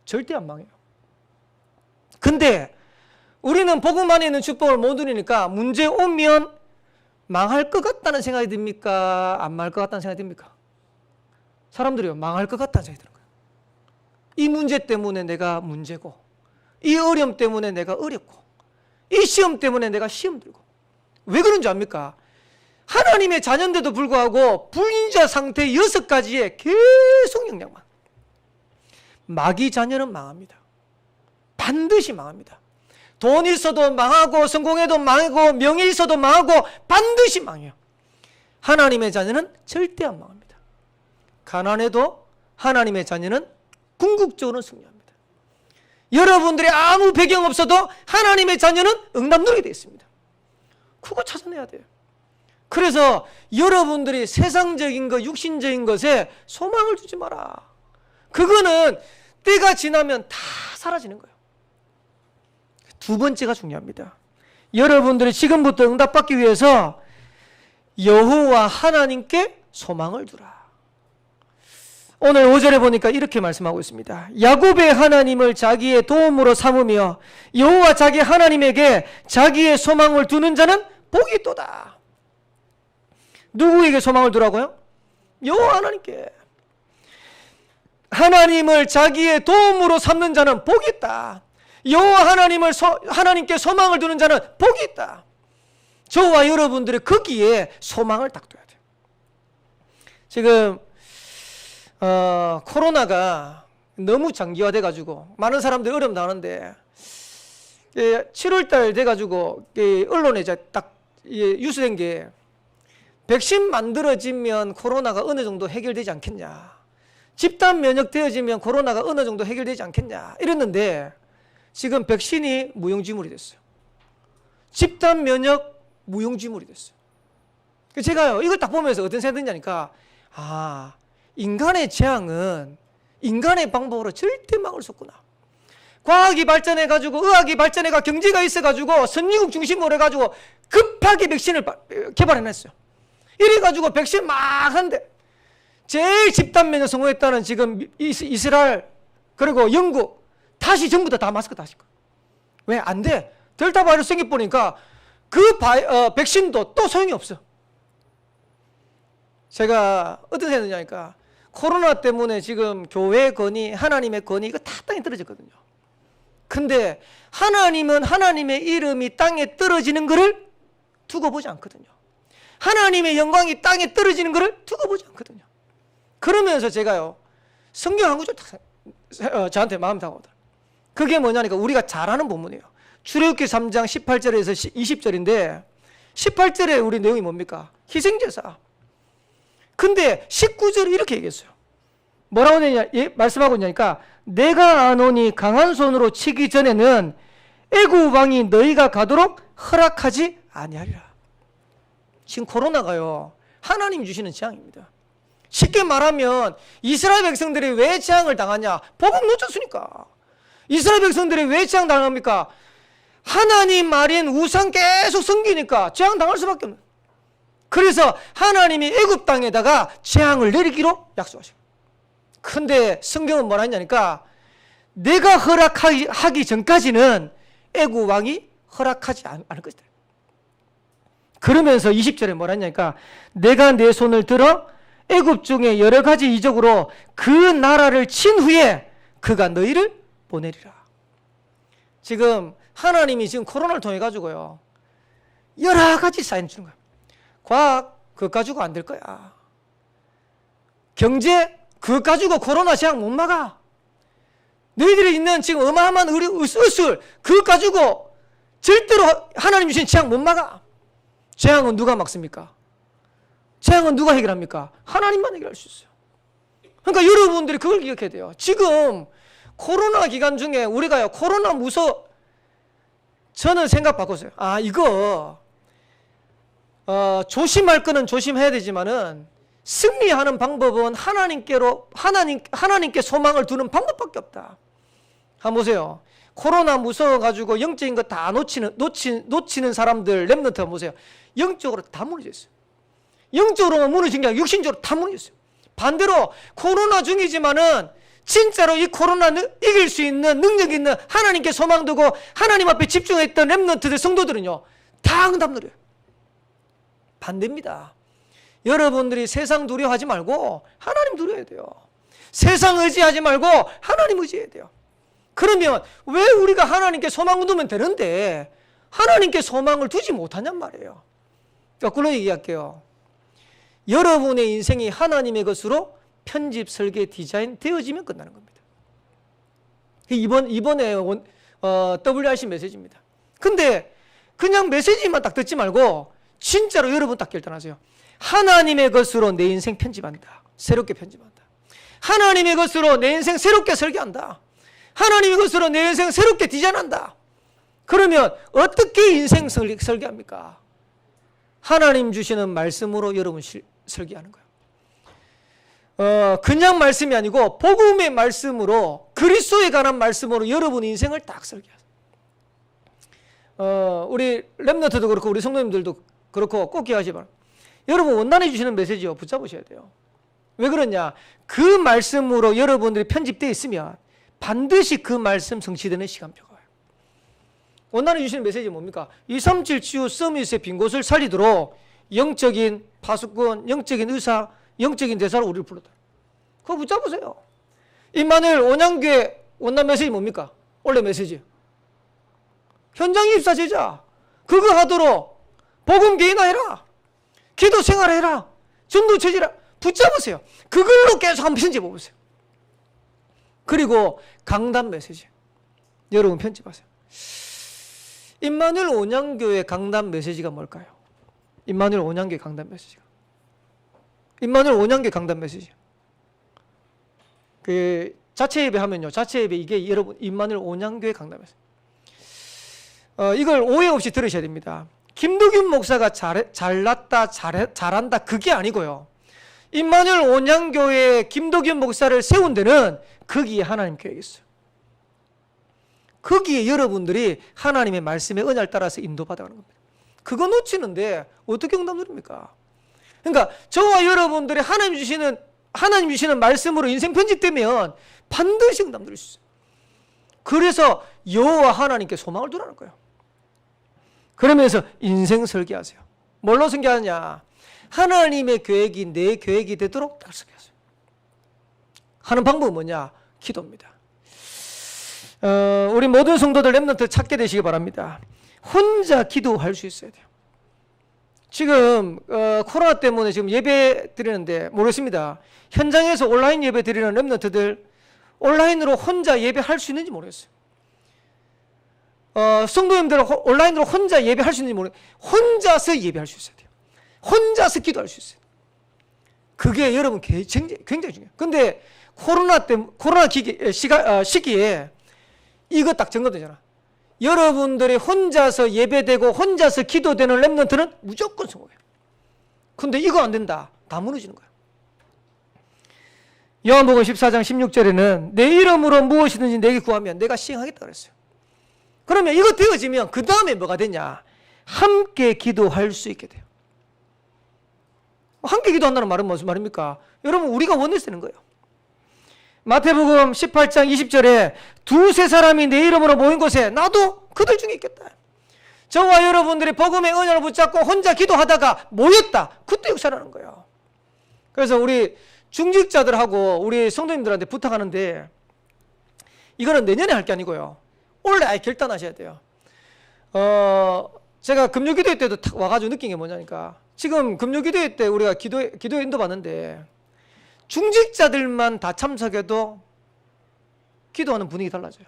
절대 안 망해요. 근데 우리는 복음 안에 있는 축복을 못 누리니까 문제 오면 망할 것 같다는 생각이 듭니까? 안 망할 것 같다는 생각이 듭니까? 사람들이요 망할 것 같다는 생각이 드는 거예요. 이 문제 때문에 내가 문제고 이 어려움 때문에 내가 어렵고 이 시험 때문에 내가 시험 들고 왜 그런 줄 압니까? 하나님의 자녀인데도 불구하고 불인자 상태 6가지에 계속 영향만. 마귀 자녀는 망합니다. 반드시 망합니다. 돈 있어도 망하고 성공해도 망하고 명예 있어도 망하고 반드시 망해요. 하나님의 자녀는 절대 안 망합니다. 가난해도 하나님의 자녀는 궁극적으로 승리합니다. 여러분들의 아무 배경 없어도 하나님의 자녀는 응답 누리게 되어 있습니다. 그거 찾아내야 돼요. 그래서 여러분들이 세상적인 것, 육신적인 것에 소망을 주지 마라. 그거는 때가 지나면 다 사라지는 거예요. 두 번째가 중요합니다. 여러분들이 지금부터 응답받기 위해서 여호와 하나님께 소망을 두라. 오늘 5절에 보니까 이렇게 말씀하고 있습니다. 야곱의 하나님을 자기의 도움으로 삼으며 여호와 자기 하나님에게 자기의 소망을 두는 자는 복이 있도다. 누구에게 소망을 두라고요? 여호와 하나님께. 하나님을 자기의 도움으로 삼는 자는 복이 있다. 여호와 하나님께 소망을 두는 자는 복이 있다. 저와 여러분들이 거기에 소망을 딱 둬야 돼요. 지금 코로나가 너무 장기화돼 가지고 많은 사람들이 어려움 나는데 7월 달 돼 가지고 언론에 이제 딱 뉴스된 게 백신 만들어지면 코로나가 어느 정도 해결되지 않겠냐. 집단 면역 되어지면 코로나가 어느 정도 해결되지 않겠냐. 이랬는데 지금 백신이 무용지물이 됐어요. 집단 면역 무용지물이 됐어요. 제가요, 이걸 딱 보면서 어떤 생각이 드냐니까, 인간의 재앙은 인간의 방법으로 절대 막을 수 없구나. 과학이 발전해가지고, 의학이 발전해가 경제가 있어가지고, 선진국 중심으로 해가지고, 급하게 백신을 개발해냈어요. 이래가지고 백신 막 하는데, 제일 집단 면역 성공했다는 지금 이스라엘, 그리고 영국, 다시 전부 다 마스크 다시. 왜? 안 돼. 델타 바이러스 생겨보니까 그 백신도 또 소용이 없어. 제가 어떤 생각이 드냐니까, 코로나 때문에 지금 교회 건의, 하나님의 건의, 이거 다 땅에 떨어졌거든요. 근데 하나님은 하나님의 이름이 땅에 떨어지는 것을 두고 보지 않거든요. 하나님의 영광이 땅에 떨어지는 것을 두고 보지 않거든요. 그러면서 제가요, 성경 한 구절 저한테 마음 다가오더라고요. 그게 뭐냐니까 우리가 잘 아는 본문이에요. 출애굽기 3장 18절에서 20절인데 18절에 우리 내용이 뭡니까? 희생제사. 근데 19절에 이렇게 얘기했어요. 뭐라고 말씀하고 있냐니까, 내가 아노니 강한 손으로 치기 전에는 애굽 왕이 너희가 가도록 허락하지 아니하리라. 지금 코로나가요, 하나님 주시는 재앙입니다. 쉽게 말하면 이스라엘 백성들이 왜 재앙을 당하냐? 복음 놓쳤으니까. 이스라엘 백성들이 왜 재앙 당합니까? 하나님 말인 우상 계속 섬기니까 재앙 당할 수밖에 없는. 그래서 하나님이 애굽 땅에다가 재앙을 내리기로 약속하시고. 근데 성경은 뭐라 했냐니까, 내가 허락하기 전까지는 애굽 왕이 허락하지 않을 것이다. 그러면서 20절에 뭐라 했냐니까, 내가 내 손을 들어 애굽 중에 여러 가지 이적으로 그 나라를 친 후에 그가 너희를 보내리라. 지금 하나님이 지금 코로나를 통해 가지고요, 여러 가지 사인 주는 거야. 과학 그거 가지고 안 될 거야. 경제 그거 가지고 코로나 재앙 못 막아. 너희들이 있는 지금 어마어마한 의술 그거 가지고 절대로 하나님 주신 재앙 못 막아. 재앙은 누가 막습니까? 재앙은 누가 해결합니까? 하나님만 해결할 수 있어요. 그러니까 여러분들이 그걸 기억해야 돼요. 지금 코로나 기간 중에 우리가요, 코로나 무서워. 저는 생각 바꿨어요. 이거 조심할 거는 조심해야 되지만은 승리하는 방법은 하나님께 소망을 두는 방법밖에 없다. 한번 보세요. 코로나 무서워가지고 영적인 거 다 놓치는 사람들 렘넌트 한번 보세요. 영적으로 다 무너져 있어요. 영적으로만 무너진 게 아니라 육신적으로 다 무너져 있어요. 반대로 코로나 중이지만은 진짜로 이 코로나를 이길 수 있는 능력 있는 하나님께 소망 두고 하나님 앞에 집중했던 렘넌트들 성도들은요, 다 응답 누려요. 반대입니다. 여러분들이 세상 두려워하지 말고 하나님 두려워해야 돼요. 세상 의지하지 말고 하나님 의지해야 돼요. 그러면 왜 우리가 하나님께 소망을 두면 되는데 하나님께 소망을 두지 못하냔 말이에요. 거꾸로 얘기할게요. 여러분의 인생이 하나님의 것으로 편집, 설계, 디자인 되어지면 끝나는 겁니다. 이번에 WRC 메시지입니다. 근데 그냥 메시지만 딱 듣지 말고 진짜로 여러분 딱 결단하세요. 하나님의 것으로 내 인생 편집한다. 새롭게 편집한다. 하나님의 것으로 내 인생 새롭게 설계한다. 하나님의 것으로 내 인생 새롭게 디자인한다. 그러면 어떻게 인생 설계합니까? 하나님 주시는 말씀으로 여러분 설계하는 거예요. 그냥 말씀이 아니고 복음의 말씀으로, 그리스도에 관한 말씀으로 여러분 인생을 딱 설계하세요. 우리 렘넌트도 그렇고 우리 성도님들도 그렇고 꼭 기억하시기 바랍니다. 여러분 원단해 주시는 메시지요, 붙잡으셔야 돼요. 왜 그러냐? 그 말씀으로 여러분들이 편집되어 있으면 반드시 그 말씀 성취되는 시간표가 와요. 원단해 주시는 메시지 뭡니까? 237 치유 서밋의 빈 곳을 살리도록 영적인 파수꾼, 영적인 의사, 영적인 대사로 우리를 불렀다. 그거 붙잡으세요. 임마누엘 온양교회 원단 메시지 뭡니까? 원래 메시지 현장 입사 제자. 그거 하도록 복음 개인화해라. 기도 생활해라. 전도 체질라. 붙잡으세요. 그걸로 계속 한번 편집해 보세요. 그리고 강단 메시지. 여러분 편집하세요. 임마누엘 온양교회 강단 메시지가 뭘까요? 임마누엘 온양교회 강단 메시지가. 임마누엘 온양교회 강단 메시지. 그 자체 예배 하면요. 자체 예배 이게 여러분 임마누엘 온양교회 강단 메시지. 이걸 오해 없이 들으셔야 됩니다. 김두균 목사가 잘났다, 잘한다 그게 아니고요. 임마누엘 온양교회 김두균 목사를 세운 데는 거기에 하나님 계획이 있어요. 거기에 여러분들이 하나님의 말씀의 은혜를 따라서 인도받아가는 겁니다. 그거 놓치는데 어떻게 응답 누립니까? 그러니까 저와 여러분들이 하나님 주시는 말씀으로 인생 편집되면 반드시 응답 누릴 수 있어요. 그래서 여호와 하나님께 소망을 두라는 거예요. 그러면서 인생 설계하세요. 뭘로 설계하느냐? 하나님의 계획이 내 계획이 되도록 딱 설계하세요. 하는 방법은 뭐냐? 기도입니다. 우리 모든 성도들 렘넌트 찾게 되시기 바랍니다. 혼자 기도할 수 있어야 돼요. 지금 코로나 때문에 지금 예배 드리는데 모르겠습니다. 현장에서 온라인 예배 드리는 렘넌트들 온라인으로 혼자 예배할 수 있는지 모르겠어요. 성도님들 온라인으로 혼자 예배할 수 있는지 모르겠어요. 혼자서 예배할 수 있어야 돼요. 혼자서 기도할 수 있어요. 그게 여러분 굉장히 중요해요. 근데 코로나 시기에 이거 딱 점검되잖아. 여러분들이 혼자서 예배되고 혼자서 기도되는 렘넌트는 무조건 성공해요. 근데 이거 안 된다. 다 무너지는 거야. 요한복음 14장 16절에는 내 이름으로 무엇이든지 내게 구하면 내가 시행하겠다 그랬어요. 그러면 이거 되어지면 그 다음에 뭐가 되냐? 함께 기도할 수 있게 돼요. 함께 기도한다는 말은 무슨 말입니까? 여러분 우리가 원해서 되는 거예요. 마태복음 18장 20절에 두세 사람이 내 이름으로 모인 곳에 나도 그들 중에 있겠다. 저와 여러분들이 복음의 은혜를 붙잡고 혼자 기도하다가 모였다. 그때 역사라는 거예요. 그래서 우리 중직자들하고 우리 성도님들한테 부탁하는데 이거는 내년에 할 게 아니고요. 올해 아예 결단하셔야 돼요. 제가 금요기도회 때도 탁 와가지고 느낀 게 뭐냐니까 지금 금요기도회 때 우리가 기도에 인도 받는데 중직자들만 다 참석해도 기도하는 분위기 달라져요.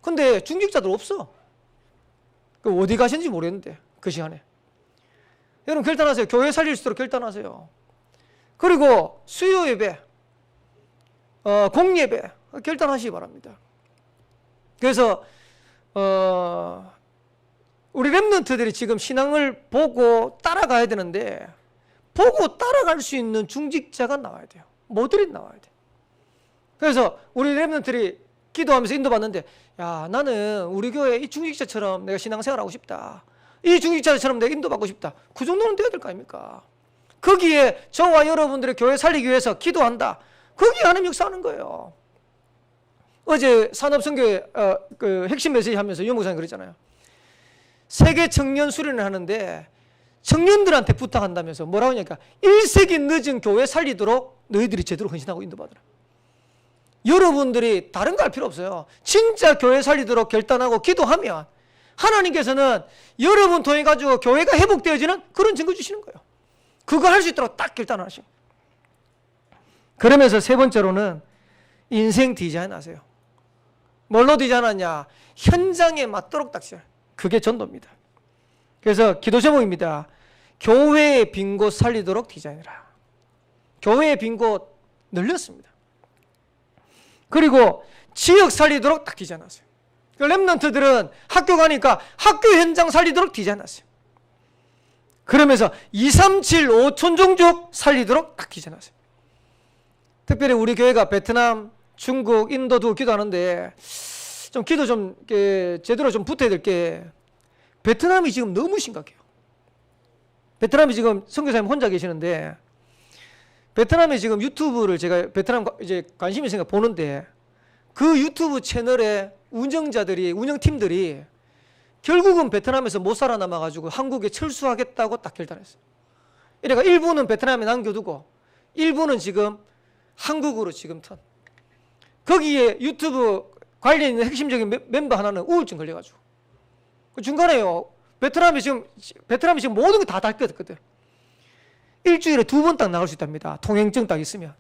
근데 중직자들 없어. 어디 가신지 모르겠는데 그 시간에. 여러분 결단하세요. 교회 살릴 수 있도록 결단하세요. 그리고 수요 예배, 공예배 결단하시기 바랍니다. 그래서 우리 렘넌트들이 지금 신앙을 보고 따라가야 되는데 보고 따라갈 수 있는 중직자가 나와야 돼요. 모델이 나와야 돼요. 그래서 우리 렘넌트들이 기도하면서 인도받는데 야 나는 우리 교회 이 중직자처럼 내가 신앙생활하고 싶다. 이 중직자처럼 내가 인도받고 싶다. 그 정도는 돼야 될 거 아닙니까? 거기에 저와 여러분들의 교회 살리기 위해서 기도한다. 거기에 하나님 역사하는 거예요. 어제 산업선교회 그 핵심 메시지 하면서 유 목사님 그랬잖아요. 세계 청년 수련을 하는데 청년들한테 부탁한다면서 뭐라고 하냐니까 1세기 늦은 교회 살리도록 너희들이 제대로 헌신하고 인도받으라. 여러분들이 다른 거 할 필요 없어요. 진짜 교회 살리도록 결단하고 기도하면 하나님께서는 여러분 통해 가지고 교회가 회복되어지는 그런 증거 주시는 거예요. 그거 할 수 있도록 딱 결단하시고. 그러면서 세 번째로는 인생 디자인 하세요. 뭘로 디자인하냐? 현장에 맞도록 딱 시작. 그게 전도입니다. 그래서 기도 제목입니다. 교회의 빈 곳 살리도록 디자인해라. 교회의 빈 곳 늘렸습니다. 그리고 지역 살리도록 딱 디자인하세요. 렘넌트들은 학교 가니까 학교 현장 살리도록 디자인하세요. 그러면서 2, 3, 7, 5촌 종족 살리도록 딱 디자인하세요. 특별히 우리 교회가 베트남, 중국, 인도 두고 기도하는데 좀 기도 좀 제대로 좀 붙어야 될 게 베트남이 지금 너무 심각해요. 베트남이 지금 선교사님 혼자 계시는데 베트남에 지금 유튜브를 제가 베트남 이제 관심이 있으니까 보는데 그 유튜브 채널의 운영팀들이 결국은 베트남에서 못 살아남아가지고 한국에 철수하겠다고 딱 결단했어요. 그러니까 일부는 베트남에 남겨두고 일부는 지금 한국으로 지금 거기에 유튜브 관련 있는 핵심적인 멤버 하나는 우울증 걸려가지고. 그 중간에요. 베트남이 지금 모든 게 다 닫혔거든. 일주일에 2번 딱 나갈 수 있답니다. 통행증 딱 있으면.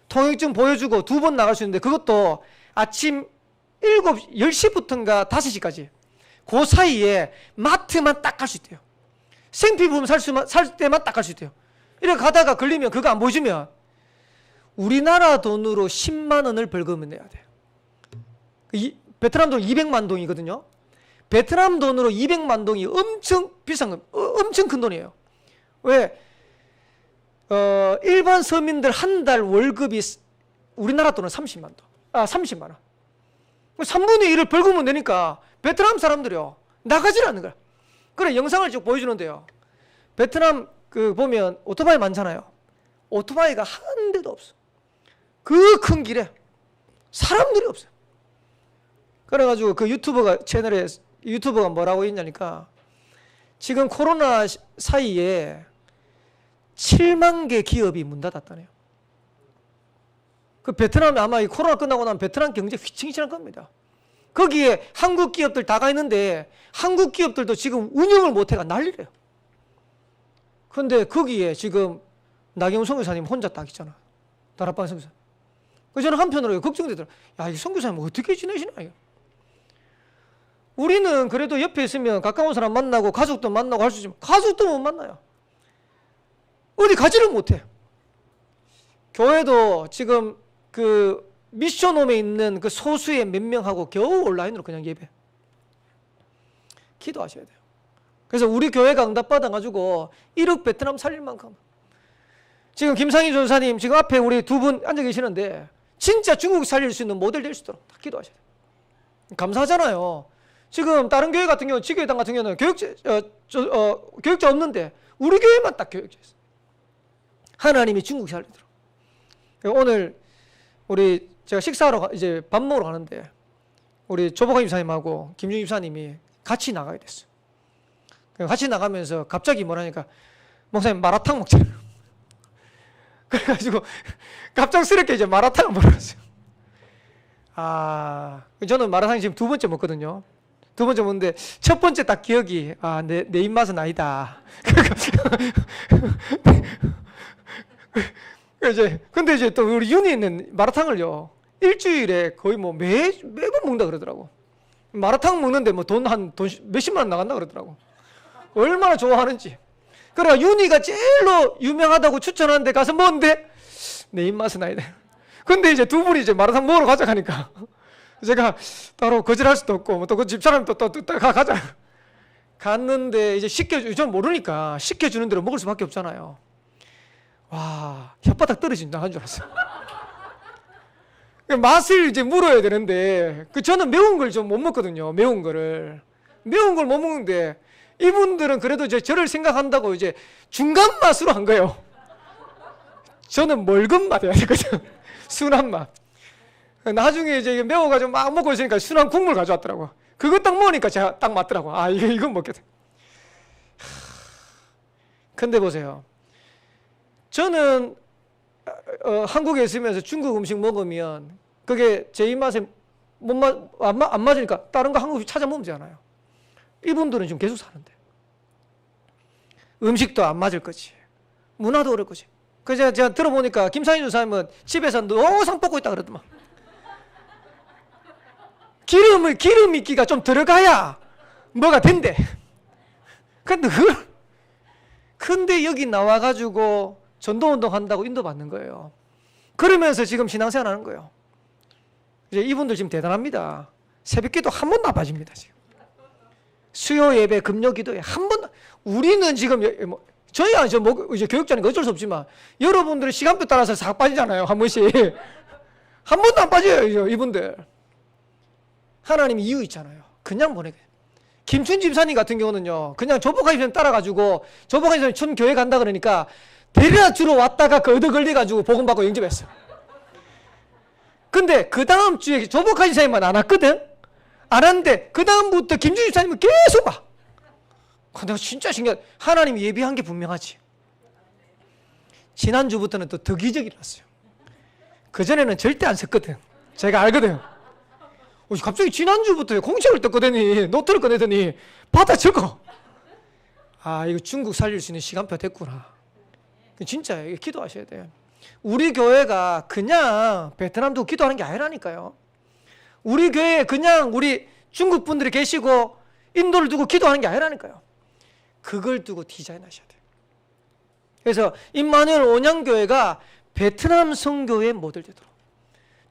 통행증 보여주고 2번 나갈 수 있는데 그것도 아침 10시부터인가 5시까지. 그 사이에 마트만 딱 갈 수 있대요. 생필품 살 때만 딱 갈 수 있대요. 이렇게 가다가 걸리면 그거 안 보여주면 우리나라 돈으로 10만 원을 벌금을 내야 돼요. 베트남 돈 200만 동이거든요. 베트남 돈으로 200만 동이 엄청 비싼 거, 엄청 큰 돈이에요. 왜? 일반 서민들 한 달 월급이 우리나라 돈은 30만 원. 3분의 1을 벌금을 내니까 베트남 사람들이요. 나가질 않는 거야. 그래, 영상을 쭉 보여주는데요. 베트남 보면 오토바이 많잖아요. 오토바이가 한 대도 없어. 그 큰 길에 사람들이 없어요. 그래가지고 그 유튜버가 뭐라고 했냐니까 지금 코로나 사이에 7만 개 기업이 문 닫았다네요. 그 베트남에 아마 이 코로나 끝나고 나면 베트남 경제 휘청휘청할 겁니다. 거기에 한국 기업들 다 가 있는데 한국 기업들도 지금 운영을 못해가 난리래요. 그런데 거기에 지금 나경원 선교사님 혼자 딱 있잖아. 다락방 선교사. 그래서 저는 한편으로 걱정되더라고요. 야, 이 선교사님 어떻게 지내시나? 우리는 그래도 옆에 있으면 가까운 사람 만나고 가족도 만나고 할 수 있지만 가족도 못 만나요. 어디 가지를 못해. 교회도 지금 그 미션홈에 있는 그 소수의 몇 명하고 겨우 온라인으로 그냥 예배. 기도하셔야 돼요. 그래서 우리 교회가 응답받아가지고 1억 베트남 살릴 만큼. 지금 김상희 전사님 지금 앞에 우리 2분 앉아 계시는데 진짜 중국 살릴 수 있는 모델 될 수 있도록 다 기도하셔야 돼요. 감사하잖아요. 지금 다른 교회 같은 경우, 지교회당 같은 경우는 교육자 없는데 우리 교회만 딱 교육자 있어요. 하나님이 중국 살리도록. 오늘 제가 식사하러 이제 밥 먹으러 가는데 우리 조보관 집사님하고 김중 집사님이 같이 나가야 됐어요. 같이 나가면서 갑자기 뭐라니까 목사님 마라탕 먹자. 그래가지고 갑작스럽게 이제 마라탕을 먹었어요. 저는 마라탕 지금 2번째 먹거든요. 2번째 먹는데 첫 번째 딱 기억이 내 입맛은 아니다. 근데 이제 또 우리 윤희는 마라탕을요 일주일에 거의 뭐 매번 먹는다 그러더라고. 마라탕 먹는데 뭐 돈 몇십만 원 나간다 그러더라고. 얼마나 좋아하는지. 그래 윤희가 제일로 유명하다고 추천하는 데 가서 먹는데 내 입맛은 아니다. 근데 이제 2분이 이제 마라탕 먹으러 가자 하니까 제가 따로 거절할 수도 없고 또 그 집사람이 또 가자. 갔는데 이제 저는 모르니까 시켜주는 대로 먹을 수밖에 없잖아요. 와, 혓바닥 떨어진다 한 줄 알았어요. 맛을 이제 물어야 되는데 저는 매운 걸 좀 못 먹거든요. 매운 걸 못 먹는데 이분들은 그래도 이제 저를 생각한다고 이제 중간 맛으로 한 거예요. 저는 묽은 맛 해야 되거든. 순한 맛. 나중에 이제 매워가지고 막 먹고 있으니까 순한 국물 가져왔더라고. 그거 딱 먹으니까 제가 딱 맞더라고. 이건 먹겠다. 근데 보세요. 저는 한국에 있으면서 중국 음식 먹으면 그게 제 입맛에 안 맞으니까 다른 거 한국 음식 찾아 먹으면 되잖아요. 이분들은 지금 계속 사는데 음식도 안 맞을 거지, 문화도 그럴 거지. 그래서 제가 들어보니까 김상희 전사님은 집에서 노상 볶고 있다 그러더만. 기름 있기가 좀 들어가야 뭐가 된대. 근데 여기 나와가지고 전도운동 한다고 인도받는 거예요. 그러면서 지금 신앙생활 하는 거예요. 이제 이분들 지금 대단합니다. 새벽기도 한 번도 안 빠집니다. 지금 수요 예배, 금요 기도에 한 번도. 우리는 지금 저희야 이제 교육자니까 어쩔 수 없지만 여러분들은 시간표 따라서 싹 빠지잖아요. 한 번씩. 한 번도 안 빠져요. 이분들. 하나님 이유 있잖아요. 그냥 보내게. 김춘 집사님 같은 경우는요, 그냥 조복한 집사님 따라가지고 조복한 집사님 처음 교회 간다 그러니까 데려다 주러 왔다가 얻어 걸려가지고 복음 받고 영접했어. 근데 그 다음 주에 조복한 집사님만 안 왔거든. 안 왔는데 그 다음부터 김춘 집사님은 계속 와. 내가 진짜 신기하다. 하나님이 예비한 게 분명하지. 지난주부터는 또 기적이 났어요. 그전에는 절대 안 섰거든. 제가 알거든. 갑자기 지난주부터 공책을 떴거든요. 노트를 꺼내더니 받아 적어. 아, 이거 중국 살릴 수 있는 시간표 됐구나. 진짜 이거 기도하셔야 돼요. 우리 교회가 그냥 베트남 두고 기도하는 게 아니라니까요. 우리 교회에 그냥 우리 중국 분들이 계시고 인도를 두고 기도하는 게 아니라니까요. 그걸 두고 디자인하셔야 돼요. 그래서 임마누엘 온양교회가 베트남 선교의 모델 되도록,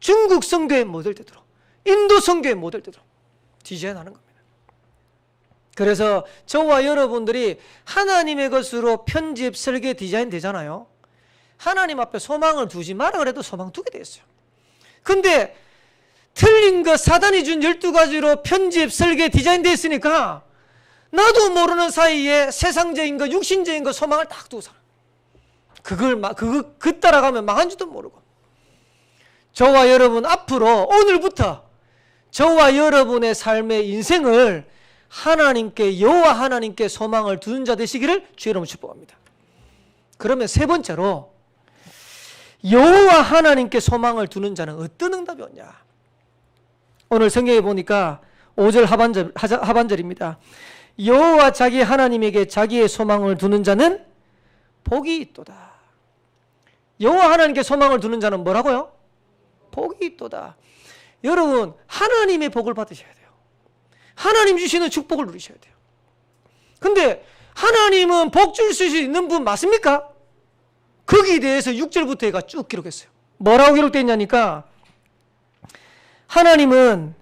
중국 선교의 모델 되도록, 인도 선교의 모델 되도록 디자인하는 겁니다. 그래서 저와 여러분들이 하나님의 것으로 편집, 설계, 디자인 되잖아요. 하나님 앞에 소망을 두지 마라 그래도 소망 두게 돼 있어요. 근데 틀린 것 사단이 준 12가지로 편집, 설계, 디자인 돼 있으니까 나도 모르는 사이에 세상적인 것, 육신적인 것 소망을 딱 두고 살아. 그 따라가면 망한 줄도 모르고. 저와 여러분 앞으로 오늘부터 저와 여러분의 삶의 인생을 하나님께, 여호와 하나님께 소망을 두는 자 되시기를 주의 이름으로 축복합니다. 그러면 세 번째로 여호와 하나님께 소망을 두는 자는 어떤 응답이 오냐? 오늘 성경에 보니까 5절 하반절입니다. 여호와 자기 하나님에게 자기의 소망을 두는 자는 복이 있도다. 여호와 하나님께 소망을 두는 자는 뭐라고요? 복이 있도다. 여러분, 하나님의 복을 받으셔야 돼요. 하나님 주시는 축복을 누리셔야 돼요. 근데 하나님은 복 줄 수 있는 분 맞습니까? 거기에 대해서 6절부터 얘가 쭉 기록했어요. 뭐라고 기록되어 있냐니까, 하나님은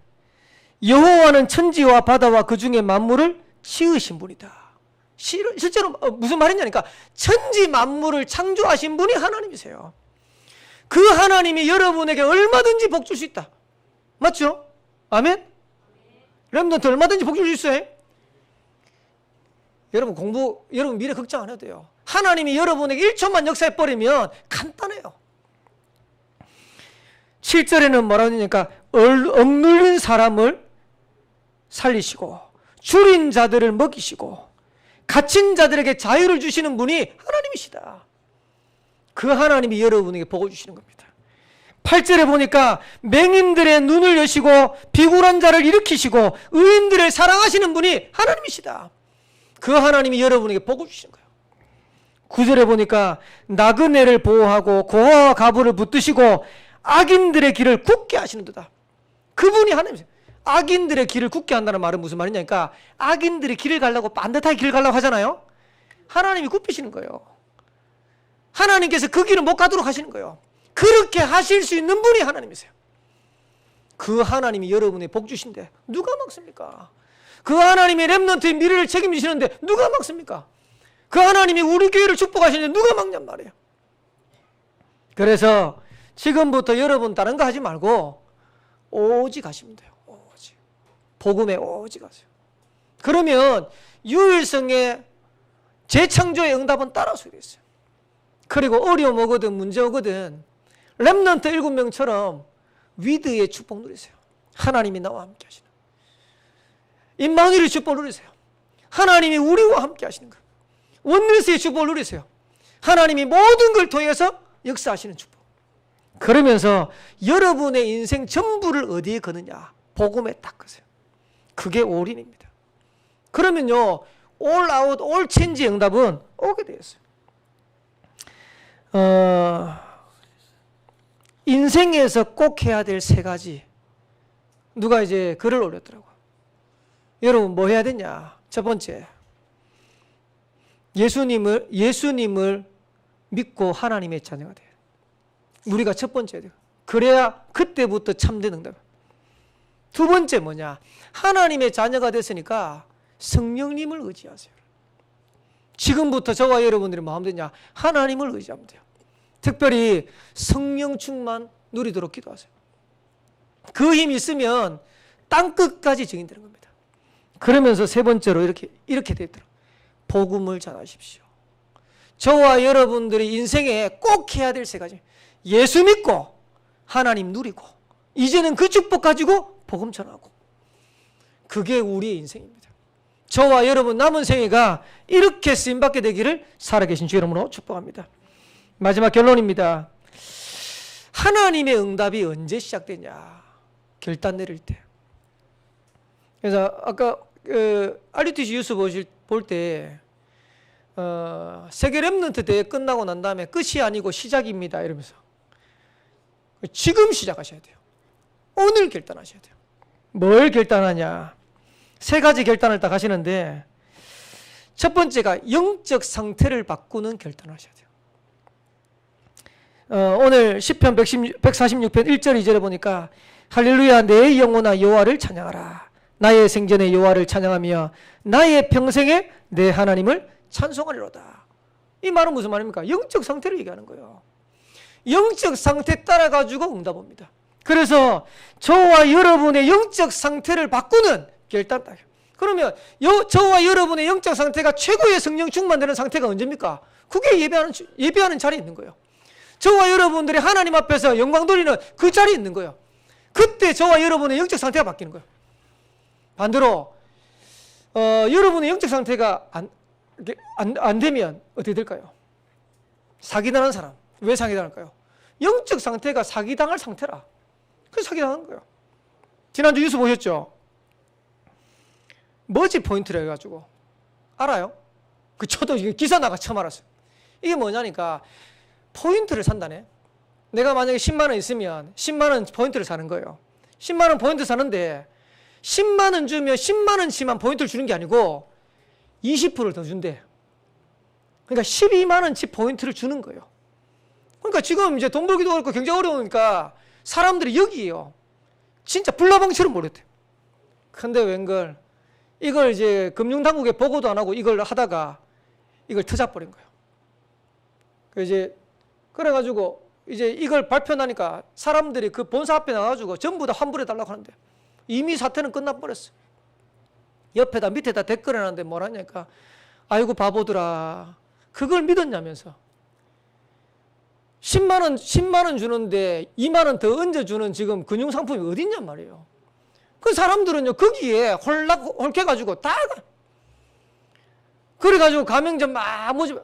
여호와는 천지와 바다와 그 중에 만물을 지으신 분이다. 실제로 무슨 말이냐니까, 천지 만물을 창조하신 분이 하나님이세요. 그 하나님이 여러분에게 얼마든지 복 줄 수 있다. 맞죠? 아멘? 렘넌트 얼마든지 복 줄 수 있어요. 여러분 미래 걱정 안 해도 돼요. 하나님이 여러분에게 1초만 역사해버리면 간단해요. 7절에는 뭐라고 하니까, 억눌린 사람을 살리시고 줄인 자들을 먹이시고 갇힌 자들에게 자유를 주시는 분이 하나님이시다. 그 하나님이 여러분에게 복을 주시는 겁니다. 8절에 보니까 맹인들의 눈을 여시고 비굴한 자를 일으키시고 의인들을 사랑하시는 분이 하나님이시다. 그 하나님이 여러분에게 복을 주시는 거예요. 9절에 보니까 나그네를 보호하고 고아와 가부를 붙드시고 악인들의 길을 굳게 하시는 도다. 그분이 하나님이세요. 악인들의 길을 굳게 한다는 말은 무슨 말이냐니까, 악인들이 길을 가려고 반듯하게 길을 가려고 하잖아요. 하나님이 굽히시는 거예요. 하나님께서 그 길을 못 가도록 하시는 거예요. 그렇게 하실 수 있는 분이 하나님이세요. 그 하나님이 여러분의 복 주신데 누가 막습니까? 그 하나님이 렘넌트의 미래를 책임지시는데 누가 막습니까? 그 하나님이 우리 교회를 축복하시는데 누가 막냔 말이에요. 그래서 지금부터 여러분 다른 거 하지 말고 오직 하시면 돼요. 오직. 복음에 오직 하세요. 그러면 유일성의 재창조의 응답은 따라서게 있어요. 그리고 어려움 오거든 문제 오거든 렘넌트 7명처럼 위드의 축복 누리세요. 하나님이 나와 함께 하시는, 임마누엘의 축복 누리세요. 하나님이 우리와 함께 하시는 것. 원내스의 축복을 누리세요. 하나님이 모든 걸 통해서 역사하시는 축복. 그러면서 여러분의 인생 전부를 어디에 거느냐? 복음에 딱 거세요. 그게 올인입니다. 그러면요, 올 아웃, 올 체인지 응답은 오게 되었어요. 인생에서 꼭 해야 될 3가지. 누가 이제 글을 올렸더라고요. 여러분 뭐 해야 되냐? 첫 번째, 예수님을 믿고 하나님의 자녀가 돼요. 우리가 첫 번째 돼요. 그래야 그때부터 참된 응답. 두 번째 뭐냐? 하나님의 자녀가 됐으니까 성령님을 의지하세요. 지금부터 저와 여러분들이 뭐 하면 되냐? 하나님을 의지하면 돼요. 특별히 성령 충만 누리도록 기도하세요. 그 힘이 있으면 땅끝까지 증인되는 겁니다. 그러면서 세 번째로 이렇게 되더라고요. 복음을 전하십시오. 저와 여러분들이 인생에 꼭 해야 될 3가지. 예수 믿고 하나님 누리고 이제는 그 축복 가지고 복음 전하고. 그게 우리의 인생입니다. 저와 여러분 남은 생애가 이렇게 쓰임받게 되기를 살아계신 주 이름으로 축복합니다. 마지막 결론입니다. 하나님의 응답이 언제 시작되냐? 결단 내릴 때. 그래서 아까 RUTC 뉴스 볼 때 세계 랩넌트 대회 끝나고 난 다음에 끝이 아니고 시작입니다 이러면서 지금 시작하셔야 돼요. 오늘 결단하셔야 돼요. 뭘 결단하냐? 세 가지 결단을 딱 하시는데 첫 번째가 영적 상태를 바꾸는 결단을 하셔야 돼요. 오늘 시편 146편 1절 2절에 보니까 할렐루야 내 영혼아 여호와를 찬양하라. 나의 생전에 여호와를 찬양하며 나의 평생에 내 하나님을 찬송하리로다. 이 말은 무슨 말입니까? 영적 상태를 얘기하는 거예요. 영적 상태 따라가지고 응답합니다. 그래서 저와 여러분의 영적 상태를 바꾸는 결단. 그러면 저와 여러분의 영적 상태가 최고의 성령 충만되는 상태가 언제입니까? 그게 예배하는 자리에 있는 거예요. 저와 여러분들이 하나님 앞에서 영광 돌리는 그 자리에 있는 거예요. 그때 저와 여러분의 영적 상태가 바뀌는 거예요. 반대로 여러분의 영적 상태가 안 되면 어떻게 될까요? 사기당한 사람. 왜 사기당할까요? 영적 상태가 사기당할 상태라. 그래서 사기당한 거예요. 지난주 뉴스 보셨죠? 머지 포인트를 해가지고 알아요? 저도 기사 나가 처음 알았어요. 이게 뭐냐니까 포인트를 산다네. 내가 만약에 10만 원 있으면 10만 원 포인트를 사는 거예요. 10만 원 포인트 사는데 10만 원 주면 10만 원치만 포인트를 주는 게 아니고 20%를 더 준대. 그러니까 12만 원치 포인트를 주는 거예요. 그러니까 지금 이제 돈 벌기도 어렵고 굉장히 어려우니까 사람들이 여기에요. 진짜 불나방처럼 몰렸대요. 근데 웬걸 이걸 이제 금융당국에 보고도 안 하고 이걸 하다가 이걸 터잡버린 거예요. 그래가지고 이제 이걸 발표하니까 사람들이 그 본사 앞에 나가가지고 전부 다 환불해달라고 하는데 이미 사태는 끝나버렸어요. 옆에다 밑에다 댓글 해놨는데 뭐라냐니까 아이고 바보들아 그걸 믿었냐면서 10만 원 주는데 2만 원 더 얹어주는 지금 금융상품이 어딨냔 말이에요. 그 사람들은요 거기에 홀켜가지고 다 그래가지고 가맹점 막 모집.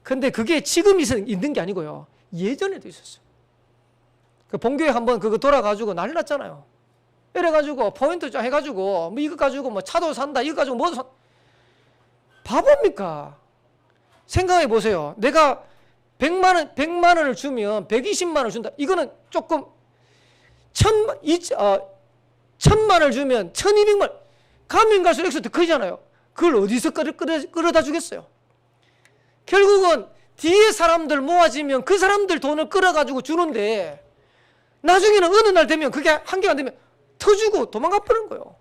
근데 그게 지금 있는 게 아니고요 예전에도 있었어요. 그 본교회 한번 그거 돌아가지고 난리 났잖아요. 이래가지고 포인트 쫙 해가지고 뭐 이거 가지고 뭐 차도 산다 이거 가지고 뭐도 바보입니까? 생각해 보세요. 내가 100만 원을 주면 120만 원을 준다. 이거는 조금 1000만 원을 주면 1200만 원. 가면 갈수록 액수 더 크잖아요. 그걸 어디서 끌어다 주겠어요? 결국은 뒤에 사람들 모아지면 그 사람들 돈을 끌어가지고 주는데 나중에는 어느 날 되면 그게 한계가 안 되면 터주고 도망가 버리는 거예요.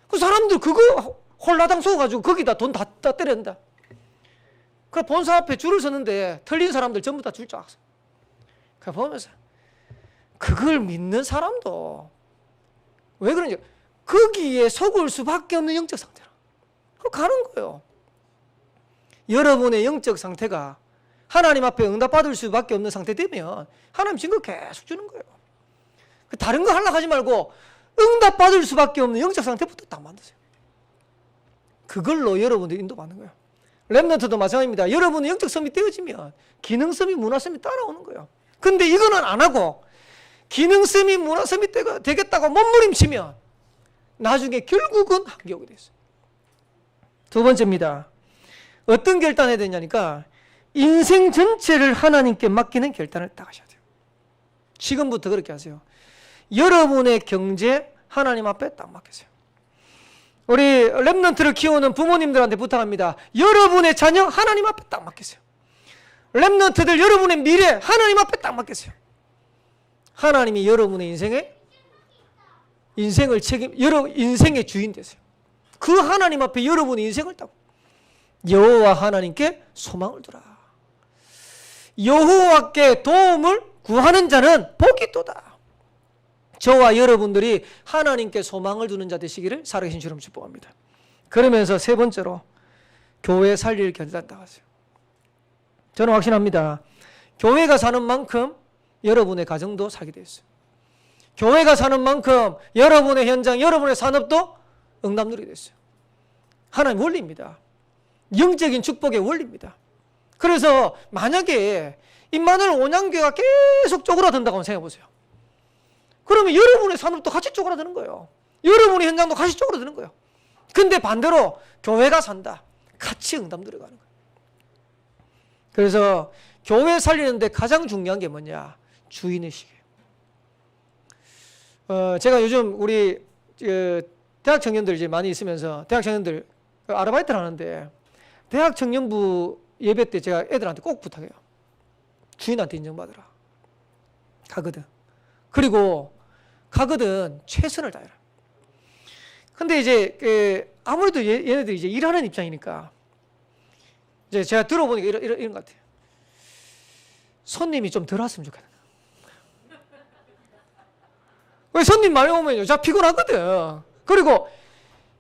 그 사람들 그거 홀라당 쏘가지고 거기다 돈 다 때린다. 그 본사 앞에 줄을 섰는데 틀린 사람들 전부 다 줄 줄 알았어. 그 보면서 그걸 믿는 사람도 왜 그런지 거기에 속을 수밖에 없는 영적 상태라. 그럼 가는 거예요. 여러분의 영적 상태가 하나님 앞에 응답받을 수밖에 없는 상태 되면 하나님 증거 계속 주는 거예요. 다른 거 하려고 하지 말고 응답받을 수밖에 없는 영적 상태부터 딱 만드세요. 그걸로 여러분들 인도받는 거예요. 랩넌트도 마찬가지입니다. 여러분의 영적 섬이 떼어지면 기능섬이 문화섬이 따라오는 거예요. 근데 이거는 안 하고 기능섬이 문화섬이 되겠다고 몸부림치면 나중에 결국은 한계 오게 됐어요. 두 번째입니다. 어떤 결단을 해야 되냐니까 인생 전체를 하나님께 맡기는 결단을 딱 하셔야 돼요. 지금부터 그렇게 하세요. 여러분의 경제 하나님 앞에 딱 맡기세요. 우리 랩넌트를 키우는 부모님들한테 부탁합니다. 여러분의 자녀 하나님 앞에 딱 맡기세요. 랩넌트들 여러분의 미래 하나님 앞에 딱 맡기세요. 하나님이 여러분의 인생의 주인 되세요. 그 하나님 앞에 여러분의 인생을 딱 여호와 하나님께 소망을 두라. 여호와께 도움을 구하는 자는 복이 있도다. 저와 여러분들이 하나님께 소망을 두는 자 되시기를 살아계신 주님 축복합니다. 그러면서 세 번째로 교회 살릴 결단다 하세요. 저는 확신합니다. 교회가 사는 만큼 여러분의 가정도 살게 되어 있어요. 교회가 사는 만큼 여러분의 현장, 여러분의 산업도 응답 누리게 됐어요. 하나님 원리입니다. 영적인 축복의 원리입니다. 그래서 만약에 임마누엘 온양교회가 계속 쪼그라든다고 생각해 보세요. 그러면 여러분의 산업도 같이 쪼그라드는 거예요. 여러분의 현장도 같이 쪼그라드는 거예요. 근데 반대로 교회가 산다. 같이 응답 들어가는 거예요. 그래서 교회 살리는데 가장 중요한 게 뭐냐? 주인의식이에요. 제가 요즘 우리 대학 청년들 이제 많이 있으면서 대학 청년들 아르바이트를 하는데 대학 청년부 예배 때 제가 애들한테 꼭 부탁해요. 주인한테 인정받으라. 가거든. 그리고 가거든 최선을 다해라. 근데 이제 아무래도 얘네들이 이제 일하는 입장이니까 이제 제가 들어보니까 이런 것 같아요. 손님이 좀 덜 왔으면 좋겠다. 왜 손님 많이 오면요, 자 피곤하거든. 그리고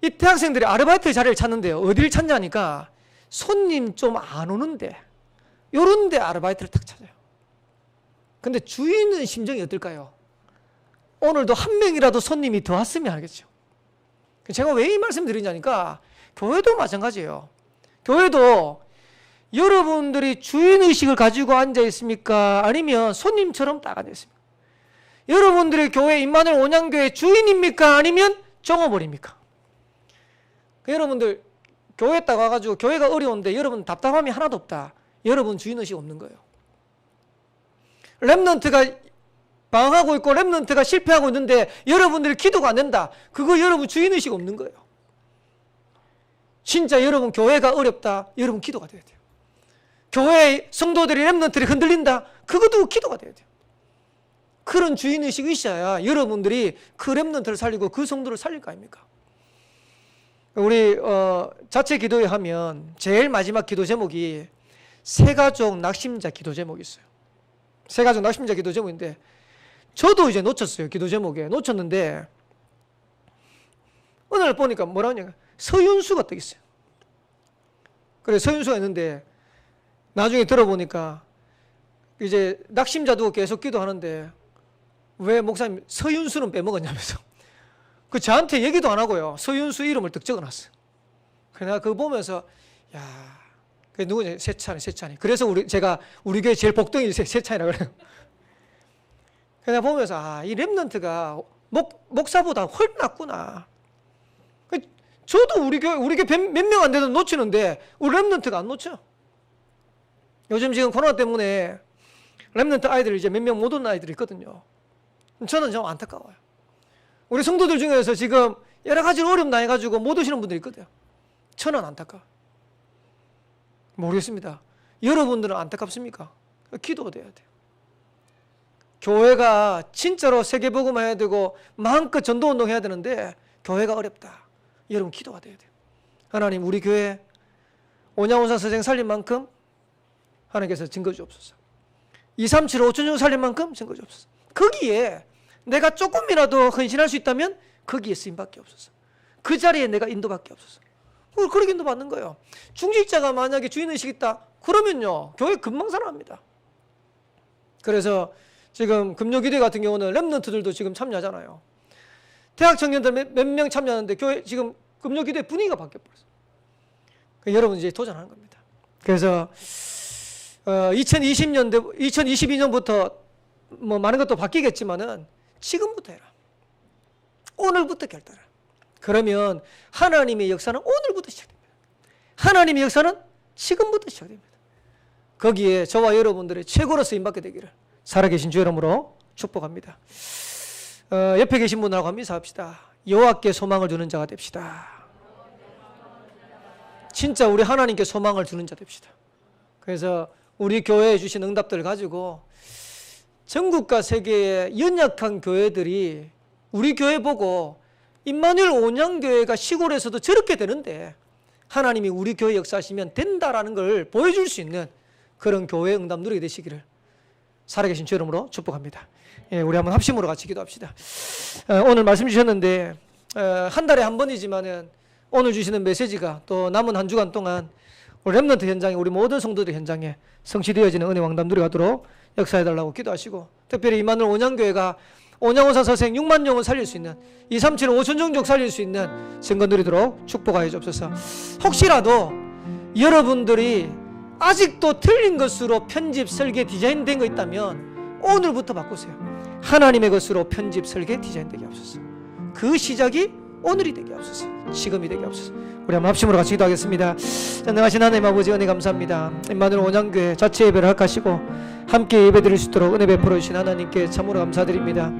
이 대학생들이 아르바이트 자리를 찾는데요, 어디를 찾냐니까 손님 좀 안 오는데 요런 데 아르바이트를 딱 찾아요. 근데 주인은 심정이 어떨까요? 오늘도 한 명이라도 손님이 더 왔으면 하겠죠. 제가 왜 이 말씀 드리냐니까 교회도 마찬가지예요. 교회도 여러분들이 주인의식을 가지고 앉아 있습니까? 아니면 손님처럼 딱 앉아 있습니까? 여러분들의 교회 임마누엘 온양교회 주인입니까? 아니면 종업원입니까? 여러분들 교회에 딱 와가지고 교회가 어려운데 여러분 답답함이 하나도 없다. 여러분 주인의식 없는 거예요. 렘넌트가 방황하고 있고 렘넌트가 실패하고 있는데 여러분들이 기도가 안 된다. 그거 여러분 주인의식 없는 거예요. 진짜 여러분 교회가 어렵다. 여러분 기도가 돼야 돼요. 교회 성도들이 렘넌트들이 흔들린다. 그것도 기도가 돼야 돼요. 그런 주인의식이 있어야 여러분들이 그 렘넌트를 살리고 그 성도를 살릴 거 아닙니까? 우리 자체 기도회 하면 제일 마지막 기도 제목이 새가족 낙심자 기도 제목이 있어요. 새가족 낙심자 기도 제목인데 저도 이제 놓쳤어요. 기도 제목에 놓쳤는데 어느 날 보니까 뭐라고 하냐, 서윤수가 떠 있어요. 그래 서윤수가 있는데 나중에 들어보니까 이제 낙심자도 계속 기도하는데 왜 목사님 서윤수는 빼먹었냐면서 그 저한테 얘기도 안 하고요, 서윤수 이름을 딱 적어놨어요. 그래 내가 그거 보면서 야, 그 누구냐, 세찬이. 그래서 제가 우리 교회 제일 복덩이 세찬이라 그래요. 그냥 보면서 이 렘넌트가 목사보다 훨씬 낫구나. 저도 우리 교회 몇 명 안 되는 놓치는데 우리 렘넌트가 안 놓쳐. 요즘 지금 코로나 때문에 렘넌트 아이들 이제 몇 명 못 오는 아이들이 있거든요. 저는 좀 안타까워요. 우리 성도들 중에서 지금 여러 가지 어려움 당해가지고 못 오시는 분들이 있거든요. 저는 안타까워요. 모르겠습니다. 여러분들은 안타깝습니까? 기도가 돼야 돼요. 교회가 진짜로 세계복음 해야 되고 마음껏 전도운동 해야 되는데 교회가 어렵다. 여러분 기도가 돼야 돼요. 하나님 우리 교회 온양원사 선생 살린 만큼 하나님께서 증거 주옵소서. 237 5천중 살린 만큼 증거 주옵소서. 거기에 내가 조금이라도 헌신할 수 있다면 거기에 쓰임밖에 없어서 그 자리에 내가 인도밖에 없어서 그렇게 인도받는 거예요. 중직자가 만약에 주인의식 있다 그러면요 교회 금방 살아납니다. 그래서 지금 금요기대 같은 경우는 렘넌트들도 지금 참여하잖아요. 대학 청년들 몇 명 참여하는데 교회 지금 금요기대 분위기가 바뀌어버렸어요. 여러분 이제 도전하는 겁니다. 그래서 2022년부터 뭐 많은 것도 바뀌겠지만은 지금부터 해라. 오늘부터 결단해라. 그러면 하나님의 역사는 오늘부터 시작됩니다. 하나님의 역사는 지금부터 시작됩니다. 거기에 저와 여러분들의 최고로 쓰임받게 되기를 살아계신 주 이름으로 축복합니다. 옆에 계신 분하고 한번 인사합시다. 여호와께 소망을 두는 자가 됩시다. 진짜 우리 하나님께 소망을 두는 자 됩시다. 그래서 우리 교회에 주신 응답들을 가지고 전국과 세계의 연약한 교회들이 우리 교회 보고 임마누엘 온양교회가 시골에서도 저렇게 되는데 하나님이 우리 교회 역사하시면 된다라는 걸 보여줄 수 있는 그런 교회 응답 누리게 되시기를 살아계신 주 이름으로 축복합니다. 예, 우리 한번 합심으로 같이 기도합시다. 오늘 말씀 주셨는데 한 달에 한 번이지만은 오늘 주시는 메시지가 또 남은 한 주간 동안 우리 렘넌트 현장에 우리 모든 성도들 현장에 성취되어지는 은혜 왕담 누려가도록 역사해달라고 기도하시고 특별히 임마누엘 온양교회가 온양원사 서생 6만 영을 살릴 수 있는 237 5천 종족 살릴 수 있는 증거 누리도록 축복하여 주옵소서. 혹시라도 여러분들이 아직도 틀린 것으로 편집 설계 디자인된 거 있다면 오늘부터 바꾸세요. 하나님의 것으로 편집 설계 디자인되게 하옵소서. 그 시작이 오늘이 되게 하옵소서. 지금이 되게 하옵소서. 우리 한번 합심으로 같이 기도하겠습니다. 전능하신 하나님 아버지, 은혜 감사합니다. 임마누엘 온양교회 자체 예배를 허락하시고 함께 예배드릴 수 있도록 은혜 베풀어 주신 하나님께 참으로 감사드립니다.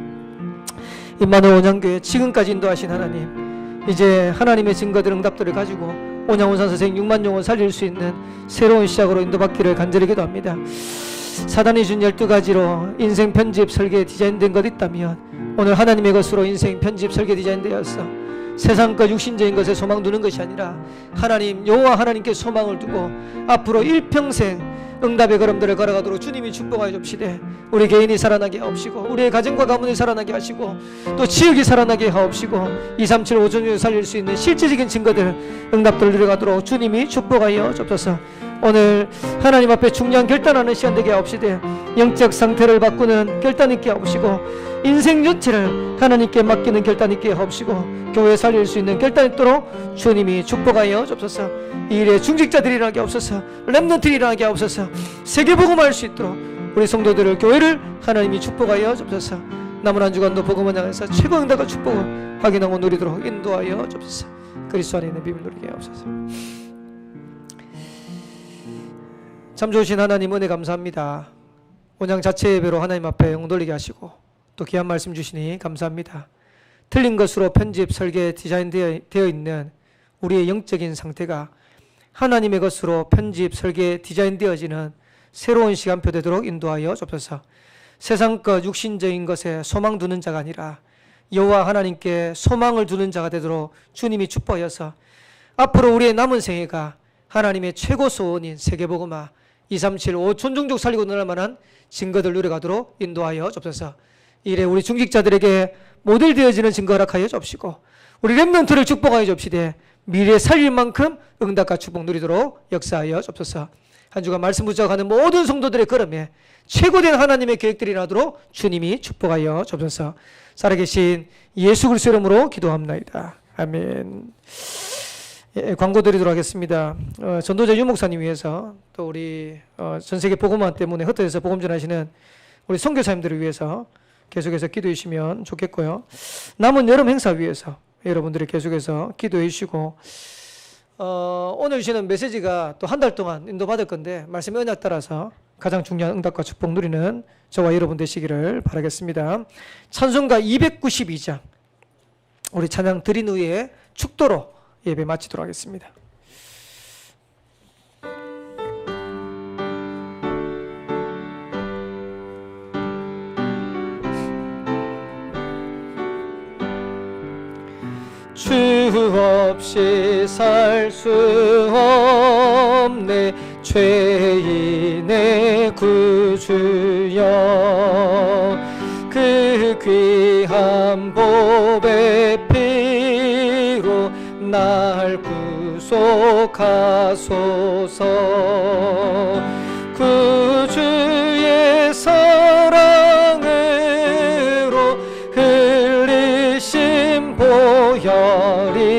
임마누엘 온양교회 지금까지 인도하신 하나님, 이제 하나님의 증거들, 응답들을 가지고 온양원산 선생 6만 영혼 살릴 수 있는 새로운 시작으로 인도받기를 간절히 기도합니다. 사단이 준 12가지로 인생 편집 설계 디자인된 것 있다면 오늘 하나님의 것으로 인생 편집 설계 디자인되어서 세상 것 육신적인 것에 소망 두는 것이 아니라 하나님, 여호와 하나님께 소망을 두고 앞으로 일평생 응답의 걸음들을 걸어가도록 주님이 축복하여 줍시되, 우리 개인이 살아나게 하옵시고 우리의 가정과 가문이 살아나게 하시고 또 지역이 살아나게 하옵시고 237 5천년 살릴 수 있는 실질적인 증거들, 응답들을 누려가도록 주님이 축복하여 줍소서. 오늘 하나님 앞에 중요한 결단하는 시간 되게 하옵시되 영적 상태를 바꾸는 결단 있게 하옵시고 인생 전체를 하나님께 맡기는 결단 있게 하옵시고 교회 살릴 수 있는 결단 있도록 주님이 축복하여 줍소서. 이 일에 중직자들이 일어나게 하옵소서. 렘넌트들이 일어나게 하옵소서. 세계복음할 수 있도록 우리 성도들을, 교회를 하나님이 축복하여 줍소서. 남은 한 주간도 복음을 향해서 최고 응답과 축복을 확인하고 누리도록 인도하여 줍소서. 그리스도 안에 있는 비밀 누리게 하옵소서. 참 좋으신 하나님, 은혜 감사합니다. 온양 자체 예배로 하나님 앞에 영 돌리게 하시고 또 귀한 말씀 주시니 감사합니다. 틀린 것으로 편집, 설계, 디자인되어 있는 우리의 영적인 상태가 하나님의 것으로 편집, 설계, 디자인되어지는 새로운 시간표 되도록 인도하여 줍소서. 세상 것, 육신적인 것에 소망 두는 자가 아니라 여호와 하나님께 소망을 두는 자가 되도록 주님이 축복하여서 앞으로 우리의 남은 생애가 하나님의 최고 소원인 세계복음화 237 5천 종족 살리고 늘어날 만한 증거들 누려가도록 인도하여 줍소서. 이래 우리 중직자들에게 모델 되어지는 증거 허락하여 줍시고 우리 렘넌트를 축복하여 줍시되 미래 살릴 만큼 응답과 축복 누리도록 역사하여 줍소서. 한 주간 말씀 붙잡아가는 모든 성도들의 걸음에 최고된 하나님의 계획들이 나도록 주님이 축복하여 줍소서. 살아계신 예수 그리스도 이름으로 기도합나이다. 아멘. 예, 광고 드리도록 하겠습니다. 전도자 유 목사님 위해서 또 우리 전세계 복음화 때문에 흩어져서 복음 전하시는 우리 선교사님들을 위해서 계속해서 기도해 주시면 좋겠고요. 남은 여름 행사 위해서 여러분들이 계속해서 기도해 주시고 오늘 주시는 메시지가 또 한 달 동안 인도받을 건데 말씀의 언약 따라서 가장 중요한 응답과 축복 누리는 저와 여러분 되시기를 바라겠습니다. 찬송가 292장 우리 찬양 드린 후에 축도로 예배 마치도록 하겠습니다. 주 없이 살 수 없네 죄인의 구주여 그 귀한 보배 피로 날 구속하소서 구주의 사랑으로 흘리신 보혈이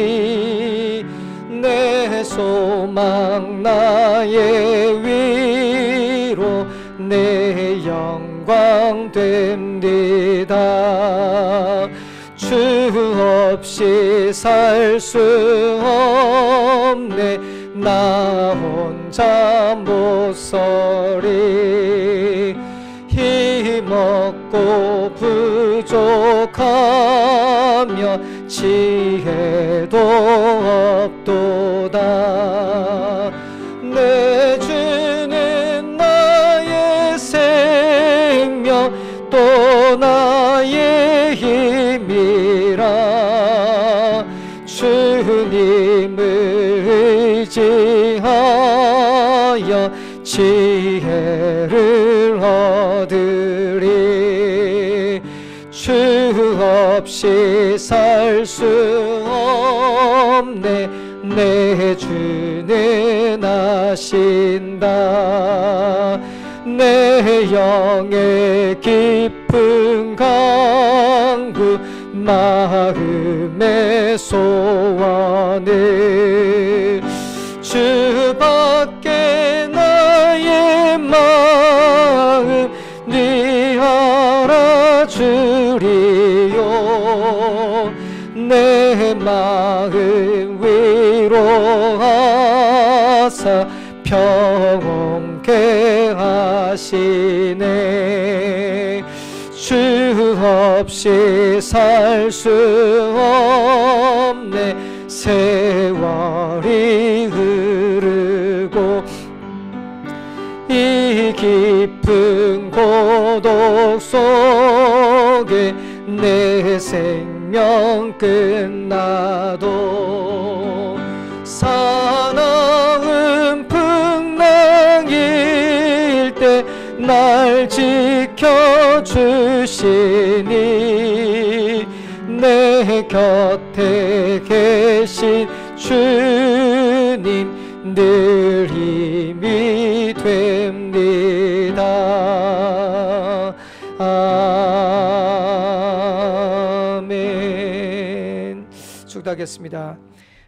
내 소망 나의 위로 내 영광 됩니다. 주 없이 살 수 없네 나 혼자 못 서리 힘없고 부족하며 지혜도 없도다 내 주는 나의 생명 또 나의 힘이라 주님을 의지하여 지혜를 얻으리 주 없이 살 수 없네 내 주는 아신다 내 영의 깊은 강구 마음의 소원을 주밖에 나의 마음 네 알아주리요 내 마음 위로하사 평온케 하시네. 주 없이 살 수 없네. 세월이 흐르고 이 깊은 고독 속에 내 생명 끝나도 사나운 풍랑일 때 날 지켜주시니 내 곁에 계신 주님 늘 힘이 됩니다. 아멘. 축도하겠습니다.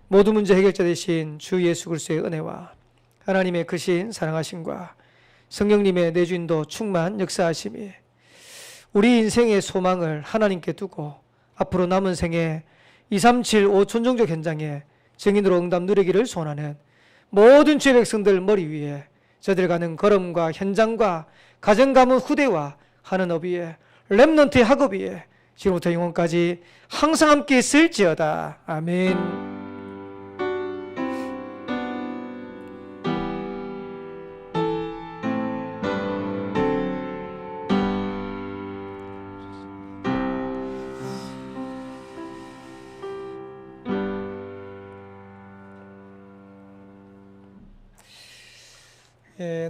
모든 문제 해결자 되신 주 예수 그리스도의 은혜와 하나님의 크신 사랑하심과 성령님의 내주인도 충만 역사하심이 우리 인생의 소망을 하나님께 두고 앞으로 남은 생에 237 5천종족 현장에 증인으로 응답 누리기를 소원하는 모든 주의 백성들 머리 위에 저들 가는 걸음과 현장과 가정 가문 후대와 하는 업 위에 렘넌트의 학업 위에 지금부터 영원까지 항상 함께 있을지어다. 아멘.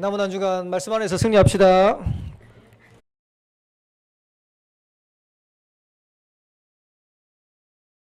남은 한 주간 말씀 안에서 승리합시다.